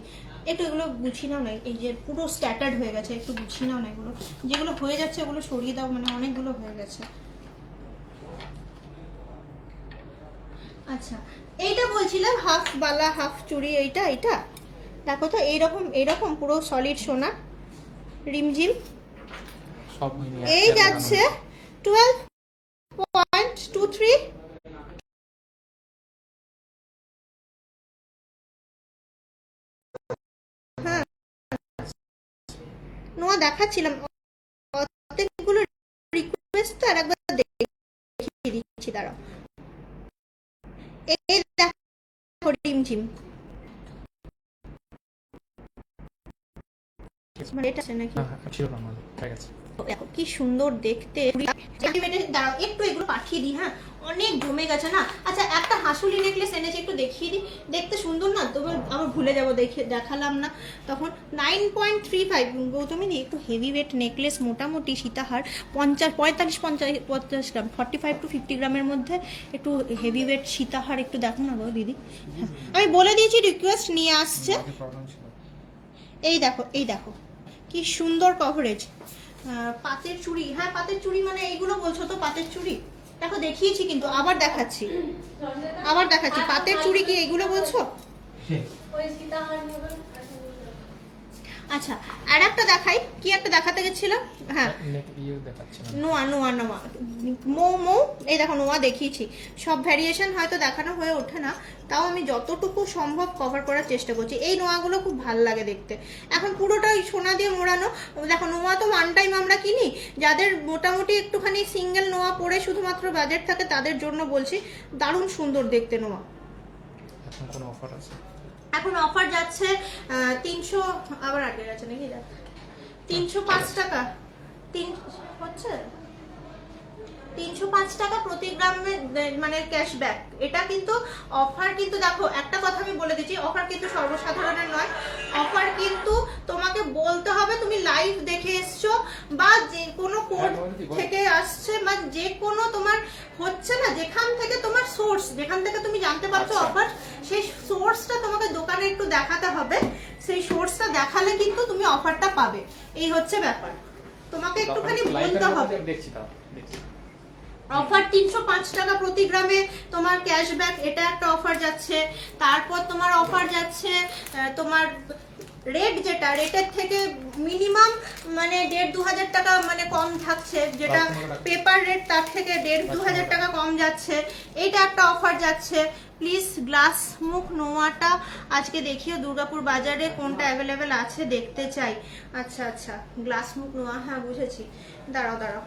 একটু এগুলো গুছিয়ে নাও না, এই যে পুরো স্ক্যাটার্ড হয়ে গেছে, একটু গুছিয়ে নাও না এগুলো, যেগুলো হয়ে যাচ্ছে ওগুলো সরিয়ে দাও, মানে অনেকগুলো হয়ে গেছে। আচ্ছা, এইটা বলছিলাম হাফ বালা হাফ চুড়ি, এইটা দেখো তো, এইরকম পুরো সলিড সোনা রিমঝিম। এই যাচ্ছে 12.23। নোয়া দেখাচ্ছিলাম, অর্ধেকগুলো রিকোয়েস্ট তো আর একবার দেখিয়ে দিচ্ছি, দাঁড়াও। এই দেখো রিমঝিম, মানে এটা আছে নাকি? ছিল না আমার, ঠিক আছে। দেখো কি সুন্দর দেখতে। দাঁড়াও একটু এগুলো পাঠিয়ে দিই, হ্যাঁ অনেক জমে গেছে না। আচ্ছা একটা হাসুলি নেকলেস এনেছি, একটু দেখিয়ে দিই, দেখতে সুন্দর না? তবে আবার ভুলে যাবো, দেখালাম না তখন। 9.35 গৌতমী দি, একটু হেভি ওয়েট নেকলেস, মোটামুটি সীতাহার 45-50 গ্রাম, 45 to 50 গ্রামের মধ্যে একটু হেভি ওয়েট সীতাহার একটু দেখো না গো দিদি। হ্যাঁ আমি বলে দিয়েছি রিকোয়েস্ট নিয়ে আসছে। এই দেখো, এই দেখো কি সুন্দর কভারেজ। পাতের চুড়ি, হ্যাঁ পাতের চুড়ি মানে এইগুলো বলছো তো পাতের চুড়ি? দেখো দেখিয়েছি কিন্তু আবার দেখাচ্ছি, পাতের চুড়ি কি এইগুলো বলছো? আচ্ছা আর একটা দেখাই, কি একটা দেখাতে গেছিলাম, হ্যাঁ নোয়া নোয়া নোয়া মৌ মৌ, এই দেখো নোয়া দেখিয়েছি। সব ভ্যারিয়েশন হয়তো দেখানো হয়ে ওঠে না, তাও আমি যতটুকু সম্ভব কভার করার চেষ্টা করছি। এই নোয়াগুলো খুব ভালো লাগে দেখতে, এখন পুরোটাই সোনা দিয়ে মোড়ানো। দেখো নোয়া তো ওয়ান টাইম আমরা কিনি, যাদের মোটামুটি একটুখানি সিঙ্গেল নোয়া পরে শুধুমাত্র বাজেট থাকে তাদের জন্য বলছি, দারুণ সুন্দর দেখতে নোয়া। এখন কোনো অফার আছে? এখন অফার যাচ্ছে 300, আবার আগে গেছে নাকি, 305 টাকা, 305 টাকা প্রতি গ্রামে মানে ক্যাশব্যাক। এটা কিন্তু অফার, কিন্তু দেখো একটা কথা আমি বলে দিচ্ছি, অফার কিন্তু সর্বসাধারণের নয়। অফার কিন্তু তোমাকে বলতে হবে তুমি লাইভ দেখে এসছো, বা যে কোনো কোড থেকে আসছে, বা যে কোনো তোমার হচ্ছে না, যেখান থেকে তোমার সোর্স, যেখান থেকে তুমি জানতে পারছো অফার, সেই সোর্সটা তোমাকে দোকানে একটু দেখাতে হবে। সেই সোর্সটা দেখালে কিন্তু তুমি অফারটা পাবে, এই হচ্ছে ব্যাপার। তোমাকে একটুখানি বলতে হবে। অফার 305 টাকা প্রতি গ্রামে তোমার ক্যাশব্যাক, এটা একটা অফার যাচ্ছে। তারপর তোমার অফার যাচ্ছে তোমার রেট, যেটা রেটের থেকে মিনিমাম মানে 1,500-2,000 টাকা মানে কম থাকছে, যেটা পেপার রেট তার থেকে 1,500-2,000 টাকা কম যাচ্ছে, এটা একটা অফার যাচ্ছে। প্লিজ গ্লাস মুখ নোয়াটা আজকে দেখিও দুর্গাপুর বাজারে কোনটা অ্যাভেলেবেল আছে দেখতে চাই। আচ্ছা আচ্ছা গ্লাস মুখ নোয়া, হ্যাঁ বুঝেছি, দাঁড়াও দাঁড়াও।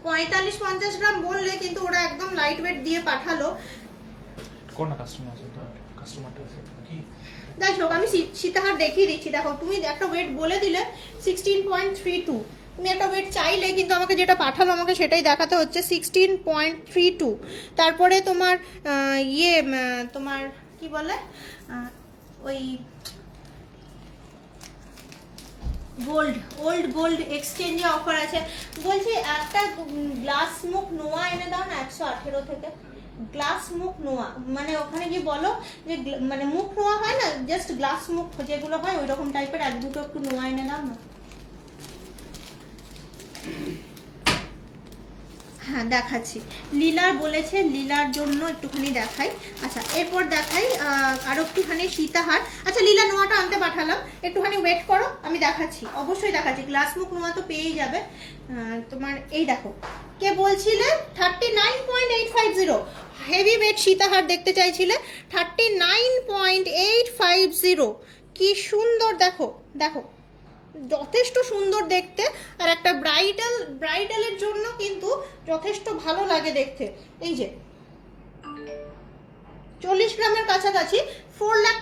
45-50 গ্রাম বললে কিন্তু ওরা একদম লাইট ওয়েট দিয়ে পাঠালো। কোন কাস্টমার আছে? কাস্টমারটা আছে কি? যাই হোক আমি সীতাহার দেখিয়ে দিচ্ছি। দেখো তুমি একটা ওয়েট বলে দিলে 16.32, তুমি একটা ওয়েট চাইলে কিন্তু আমাকে যেটা পাঠালো আমাকে সেটাই দেখাতে হচ্ছে 16.32। তারপরে তোমার তোমার কি বলে ওই ওল্ড গোল্ড এক্সচেঞ্জে অফার আছে। বলছি একটা গ্লাস মুখ নোয়া এনে দাও না 118 থেকে। গ্লাস মুখ নোয়া মানে ওখানে গিয়ে বলো যে মানে মুখ নোয়া হয় না, জাস্ট গ্লাস মুখ যেগুলো হয় ওই রকম টাইপের এক দুটো একটু নোয়া এনে দাও না। হ্যাঁ দেখাচ্ছি, লীলার বলেছে, লীলার জন্য একটুখানি দেখাই। আচ্ছা এরপর দেখাই আরো একটুখানি সীতাহার। আচ্ছা লীলা নোয়াটা আনতে পাঠালাম, একটুখানি ওয়েট করো আমি দেখাচ্ছি, অবশ্যই দেখাচ্ছি। গ্লাস মুখ নোয়া তো পেয়েই যাবে। তোমার এই দেখো, কে বলছিলে 39.850 হেভি ওয়েট সীতাহার দেখতে চাইছিলে, 39.850, কি সুন্দর দেখো, দেখো যথেষ্ট সুন্দর দেখতে। আর একটা ব্রাইডালের জন্য কিন্তু যথেষ্ট ভালো লাগে দেখতে। এই যে 40 গ্রামের কাছাকাছি, 4 লাখ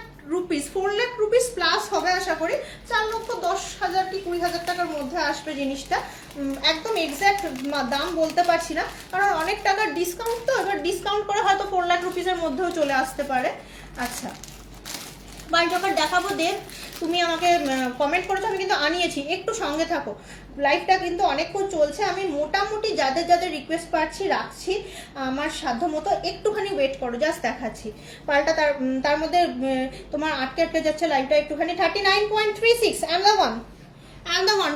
রুপিস প্লাস হবে আশা করি। 4,10,000 কি 20,000 টাকার মধ্যে আসবে জিনিসটা। একদম এক্স্যাক্ট দাম বলতে পারছি না, কারণ অনেক টাকার ডিসকাউন্ট, তো এবার ডিসকাউন্ট করে হয়তো 4 লাখ রুপিসের মধ্যেও চলে আসতে পারে। আচ্ছা বাড়ি যখন দেখাবো দেব, তুমি আমাকে কমেন্ট করেছো, আমি কিন্তু আনিয়েছি, একটু সঙ্গে থাকো। লাইভটা কিন্তু অনেকক্ষণ চলছে, আমি মোটামুটি যাদের যাদের রিকোয়েস্ট পাচ্ছি রাখছি আমার সাধ্য মতো, একটুখানি ওয়েট করো, জাস্ট দেখাচ্ছি। পাল্টা তার মধ্যে তোমার আটকে যাচ্ছে লাইভটা একটুখানি। 39.36 and the one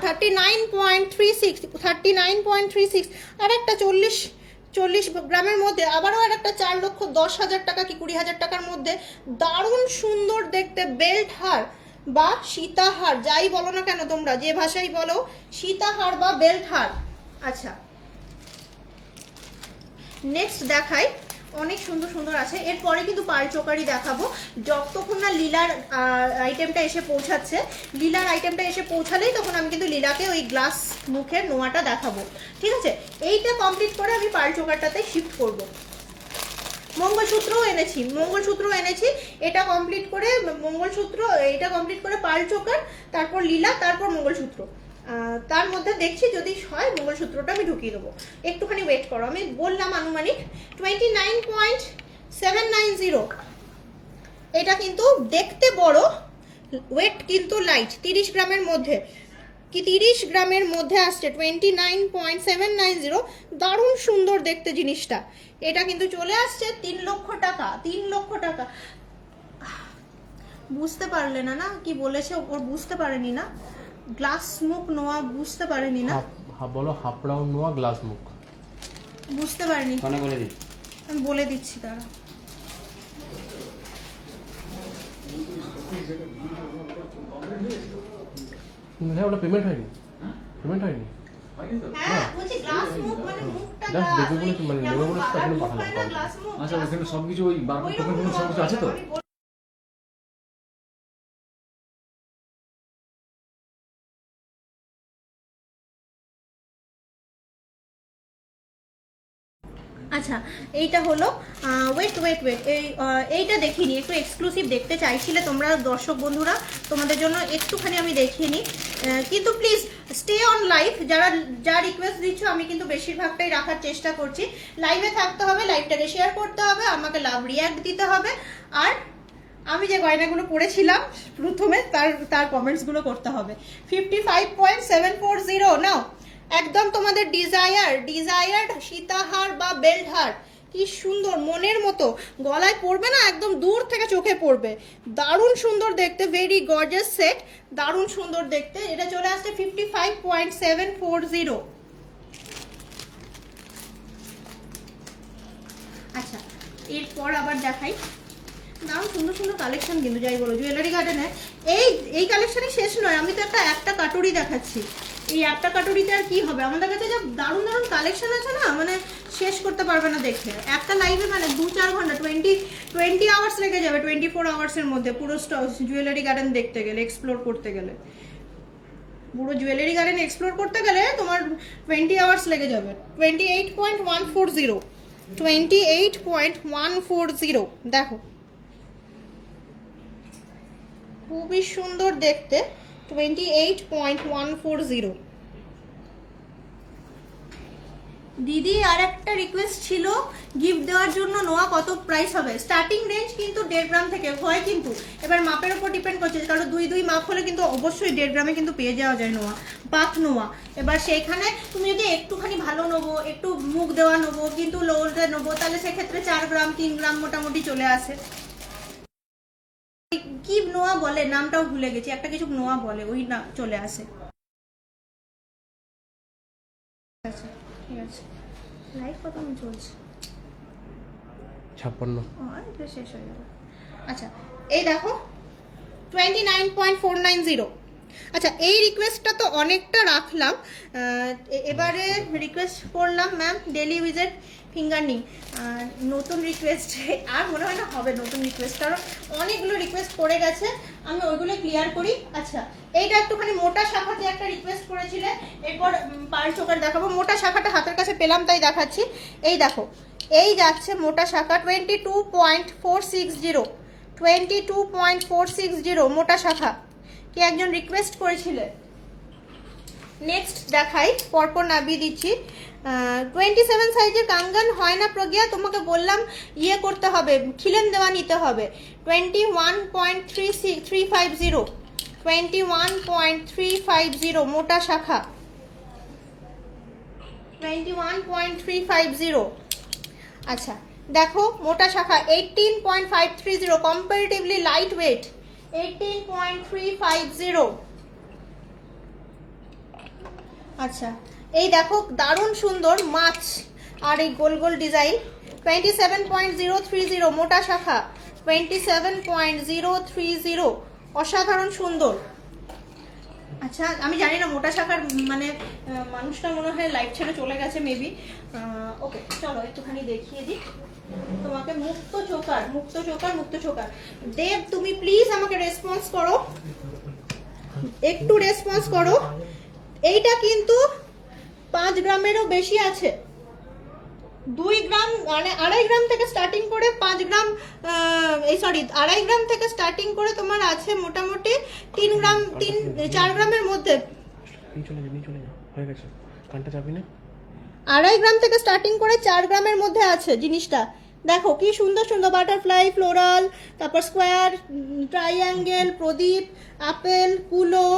39.36 আর একটা 40 গ্রামের মধ্যে আবারও আর একটা 4,10,000 টাকা কি 20,000 টাকার মধ্যে দারুণ সুন্দর দেখতে বেল্ট হার বা সীতাহার, যাই বলো না কেন তোমরা, যে ভাষাই বলো, সীতাহার বা বেল্ট হার। আচ্ছা নেক্সট দেখাই অনেক সুন্দর সুন্দর আছে। এরপরে কিন্তু পাড় চোকারই দেখাবো যতক্ষণ না লীলার আইটেমটা এসে পৌঁছাচ্ছে। লীলার আইটেমটা এসে পৌঁছালেই তখন আমি কিন্তু লীলাকে ওই গ্লাস মুখের নোয়াটা দেখাবো, ঠিক আছে? এইটা কমপ্লিট করে আমি পাড় চোকারটাতে শিফট করব। মঙ্গলসূত্রও এনেছি, এটা কমপ্লিট করে মঙ্গলসূত্র, এটা কমপ্লিট করে পাড় চোকার, তারপর লীলা, তারপর মঙ্গলসূত্র। তার মধ্যে দেখছি যদি হয় মঙ্গলসূত্রটা আমি ঢুকিয়ে দেবো। একটুখানি ওয়েট করো, আমি বললাম আনুমানিক 29.790। এটা কিন্তু দেখতে বড়, ওয়েট কিন্তু লাইট, 30 গ্রামের মধ্যে, কি 30 গ্রামের মধ্যে আসছে 29.790। দারুণ সুন্দর দেখতে জিনিসটা। এটা কিন্তু চলে আসছে 3 লক্ষ টাকা, 3 লক্ষ টাকা। বুঝতে পারলে না না কি বলেছে ওর, বুঝতে পারেনি না? গ্লাস মুখ নোয়া বুঝতে পারেনি না? বলো হাফ রাউন্ড নোয়া গ্লাস মুখ বুঝতে পারেনি, মানে বলে দিই, আমি বলে দিচ্ছি তারা। ওটা পেমেন্ট হয়নি, পেমেন্ট হয়নি। হ্যাঁ বলছি গ্লাস মুখ মানে মুখটা জাস্ট দেখবে বলেছি, মানে নেবে বলেছি, তখন পাঠালাম। আচ্ছা ওখানে সবকিছু ওই বারকোড টোকেন সবকিছু আছে তো? আচ্ছা এইটা হলো ওয়েট, এইটা দেখিনি, একটু এক্সক্লুসিভ দেখতে চাইছিলে তোমরা দর্শক বন্ধুরা, তোমাদের জন্য একটুখানি আমি দেখিয়ে নিই। কিন্তু প্লিজ স্টে অন লাইভ, যারা যা রিকোয়েস্ট দিচ্ছ আমি কিন্তু বেশিরভাগটাই রাখার চেষ্টা করছি। লাইভে থাকতে হবে, লাইভটাকে শেয়ার করতে হবে, আমাকে লাভ রিয়াক্ট দিতে হবে, আর আমি যে গয়নাগুলো পরেছিলাম প্রথমে তার কমেন্টসগুলো করতে হবে। 55.740 নাও একদম তোমাদের ডিজায়ার্ড সীতাহার বা বেল্ট হার, কি সুন্দর মনের মতো, গলায় পড়বে না, একদম দূর থেকে চোখে পড়বে, দারুণ সুন্দর দেখতে, ভেরি গর্জিয়াস সেট, দারুণ সুন্দর দেখতে। এটা চলে আসছে 55.740। আচ্ছা এরপর আবার দেখাই, দারুণ সুন্দর সুন্দর কালেকশন কিন্তু, যাই বলো জুয়েলারি গার্ডেনে এই কালেকশনই শেষ নয়। আমি তো একটা কাটুরি দেখাচ্ছি, এই একটা কাটুরিতে আর কি হবে, আমাদের কাছে যা দারুণ দারুণ কালেকশন আছে না, মানে শেষ করতে পারবে না দেখে। একটা লাইভে মানে 2-4 ঘন্টা, 20 আওয়ার্স লেগে যাবে, 24 আওয়ার্সের মধ্যে পুরো জুয়েলারি গার্ডেন দেখতে গেলে, এক্সপ্লোর করতে গেলে, পুরো জুয়েলারি গার্ডেন এক্সপ্লোর করতে গেলে তোমার 20 আওয়ার্স লেগে যাবে। 28.140 দেখো, খুবই সুন্দর দেখতে, 28.140। দিদি আর একটা রিকোয়েস্ট ছিল গিফট দেওয়ার জন্য, নোয়া কত প্রাইস হবে? স্টার্টিং রেঞ্জ কিন্তু 1.5 গ্রাম থেকে হয়, কিন্তু এবার মাপের উপর ডিপেন্ড করছে, কারণ 2 মাপ হলে কিন্তু অবশ্যই 1.5 গ্রামে কিন্তু পেয়ে যাওয়া যায় নোয়া, পাক নোয়া। এবার সেইখানে তুমি যদি একটুখানি ভালো নেবো, একটু মুখ দেওয়া নেবো, কিন্তু লোলটা নেবো, তাহলে সেক্ষেত্রে 4 গ্রাম 3 গ্রাম মোটামুটি চলে আসে। কি নোয়া বলে, নামটাও ভুলে গেছি, একটা কিছু নোয়া বলে, ওই না চলে আসে। আচ্ছা ঠিক আছে, লাইভ কত চলছে? 56। এটা শেষ হয়ে যাবে। আচ্ছা এই দেখো 29.490। আচ্ছা এই রিকোয়েস্টটা তো অনেকটা রাখলাম, এবারে রিকোয়েস্ট করলাম ম্যাম ডেলি উইজের ফিঙ্গার আর নতুন রিকোয়েস্ট আর মনে হয় না হবে নতুন রিকোয়েস্ট, কারণ অনেকগুলো রিকোয়েস্ট পড়ে গেছে, আমি ওইগুলো ক্লিয়ার করি। আচ্ছা এইটা একটুখানি মোটা শাখাতে একটা রিকোয়েস্ট করেছিলে, এরপর পাড় চোকার দেখাবো। মোটা শাখাটা হাতের কাছে পেলাম তাই দেখাচ্ছি। এই দেখো এই যাচ্ছে মোটা শাখা 22.460, 22.460 মোটা শাখা, কি একজন রিকোয়েস্ট করেছিলে। নেক্সট দেখাই, পরপর নামিয়ে দিচ্ছি। 27 সাইজের কাঙ্গান হয় না প্রজ্ঞা, তোমাকে বললাম ইয়ে করতে হবে, খিলেন দেওয়া নিতে হবে। 21.350, 21.350 মোটা শাখা, 21.350। আচ্ছা দেখো মোটা শাখা 18.530, কম্পারেটিভলি লাইট ওয়েট, 18.350। আচ্ছা এই দেখো দারুণ সুন্দর মাছ আর এই গোল গোল ডিজাইন, 27.030 মোটা শাখা, 27.030, অসাধারণ সুন্দর। আচ্ছা আমি জানি না মোটা শাখার মানে মানুষটা মনে হয় লাইফ ছেড়ে চলে গেছে মেবি। ওকে চলো একটুখানি দেখিয়ে দিই তোমাকে। মুক্ত চোকার, মুক্ত চোকার, মুক্ত চোকার। দেব তুমি প্লিজ আমাকে রেসপন্স করো, একটু রেসপন্স করো। এইটা কিন্তু 5 গ্রামেরও বেশি আছে। 2 গ্রাম মানে 2.5 গ্রাম থেকে স্টার্টিং করে 5 গ্রাম এই সরি 2.5 গ্রাম থেকে স্টার্টিং করে তোমার আছে মোটামুটি 3 গ্রাম 4 গ্রামের মধ্যে। নিয়ে চলে যা হয়ে গেছে, কানটা যাবি না। 2.5 গ্রাম থেকে স্টার্টিং করে 4 গ্রামের মধ্যে আছে জিনিসটা। দেখো কি সুন্দর সুন্দর বাটারফ্লাই, ফ্লোরাল, তারপর স্কোয়ার, ট্রাইঅ্যাঙ্গেল, প্রদীপ, আপেল, কুলো,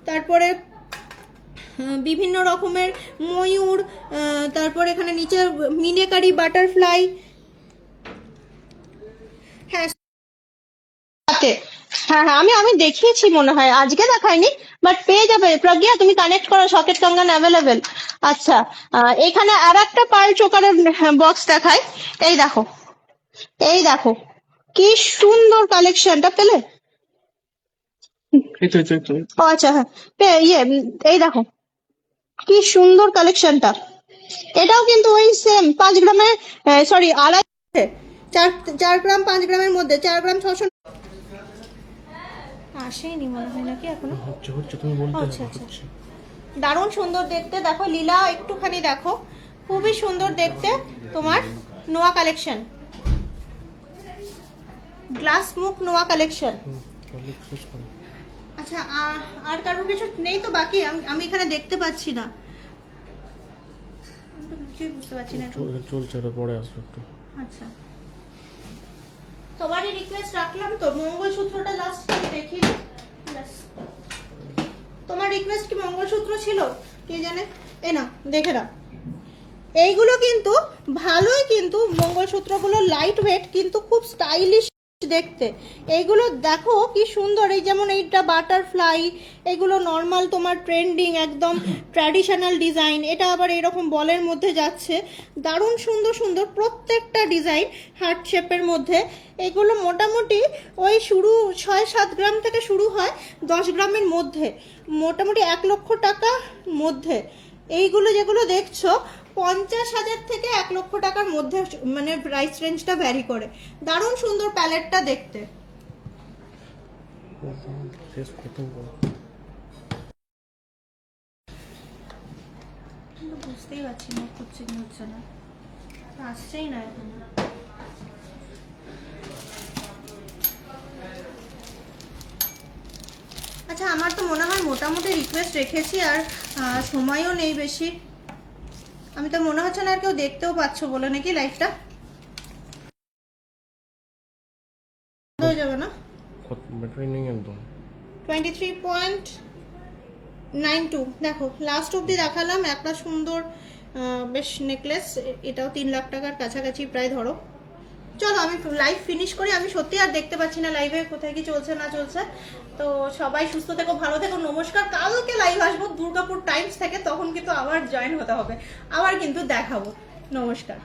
তারপরে বিভিন্ন রকমের ময়ূর, তারপর এখানে নিচে মিনেকারি বাটারফ্লাই। হ্যাঁ হ্যাঁ হ্যাঁ আমি দেখিয়েছি মনে হয়, আজকে দেখাইনি বাট পেয়ে যাবে। প্রজ্ঞা তুমি কানেক্ট করো, সকেট কঙ্গন অ্যাভেলেবেল। আচ্ছা এখানে আর একটা পার্ল চোকারের বক্স দেখাই। এই দেখো, এই দেখো কি সুন্দর কালেকশনটা পেলে। এই তো ও আচ্ছা হ্যাঁ এই দেখো কি সুন্দর কালেকশনটা। এটাও কিন্তু ওই সেম 5 গ্রামের সরি 4 গ্রাম 5 গ্রামের মধ্যে 4 গ্রাম 600 আসেনি মনে হয় নাকি এখনো। হচ্ছে তুমি বলতে আচ্ছা আচ্ছা দারুণ সুন্দর দেখতে। দেখো লীলা একটুখানি দেখো, খুবই সুন্দর দেখতে তোমার নোয়া কালেকশন, গ্লাস মুখ নোয়া কালেকশন। আচ্ছা আর কারোর কিছু নেই তো বাকি? আমি এখানে দেখতে পাচ্ছি না, আমি তো কিছুই বুঝতে পারছি না এখন। চলছে, ওটা পরে আসবে একটু। আচ্ছা তোমারই রিকোয়েস্ট রাখলাম তো, মঙ্গলসূত্রটা লাস্ট দেখিয়ে দিই। ব্যাস। তোমার রিকোয়েস্ট কি মঙ্গলসূত্র ছিল কে জানে? এই না দেখে নাও, এইগুলো কিন্তু ভালোই, কিন্তু মঙ্গলসূত্রগুলো লাইট ওয়েট কিন্তু খুব স্টাইলিশ দেখতে। এইগুলো দেখো কি সুন্দর, এই যেমন এইটা বাটারফ্লাই, এগুলো নর্মাল তোমার ট্রেন্ডিং একদম ট্র্যাডিশনাল ডিজাইন। এটা আবার এরকম বলের মধ্যে যাচ্ছে, দারুণ সুন্দর সুন্দর প্রত্যেকটা ডিজাইন হার্ট শেপের মধ্যে। এগুলো মোটামুটি ওই শুরু 6-7 গ্রাম থেকে শুরু হয় 10 গ্রামের মধ্যে, মোটামুটি 1 লক্ষ টাকা মধ্যে। এইগুলো যেগুলো দেখছো 50,000 থেকে 1 লক্ষ টাকার মধ্যে মানে প্রাইস রেঞ্জটা ভ্যারি করে। দারুণ সুন্দর প্যালেটটা দেখতে। শেষ প্রথম বুঝতেই পারছি না হচ্ছে কি হচ্ছে না, আসছেই না এখন। আচ্ছা আমার তো মনে হয় মোটামুটি রিকোয়েস্ট রেখেছি, আর সময়ও নেই বেশি। আমি তো মনে হচ্ছে না আর কেউ দেখতেও পাচ্ছ বলে নাকি লাইভটা হয়ে যাবে না। ব্যাটারি নেই একদম। 23.92 দেখো লাস্ট অবধি দেখালাম। একটা সুন্দর বেশ নেকলেস, এটাও 3 লাখ টাকার কাছাকাছি প্রায় ধরো। চলো আমি লাইভ ফিনিশ করি, আমি সত্যি আর দেখতে পাচ্ছি না লাইভে কোথায় কি চলছে না চলছে। তো সবাই সুস্থ থেকো, ভালো থেকো, নমস্কার। কালকে লাইভ আসবো দুর্গাপুর টাইমস থেকে, তখন কিন্তু আবার জয়েন হতে হবে, আবার কিন্তু দেখাবো। নমস্কার।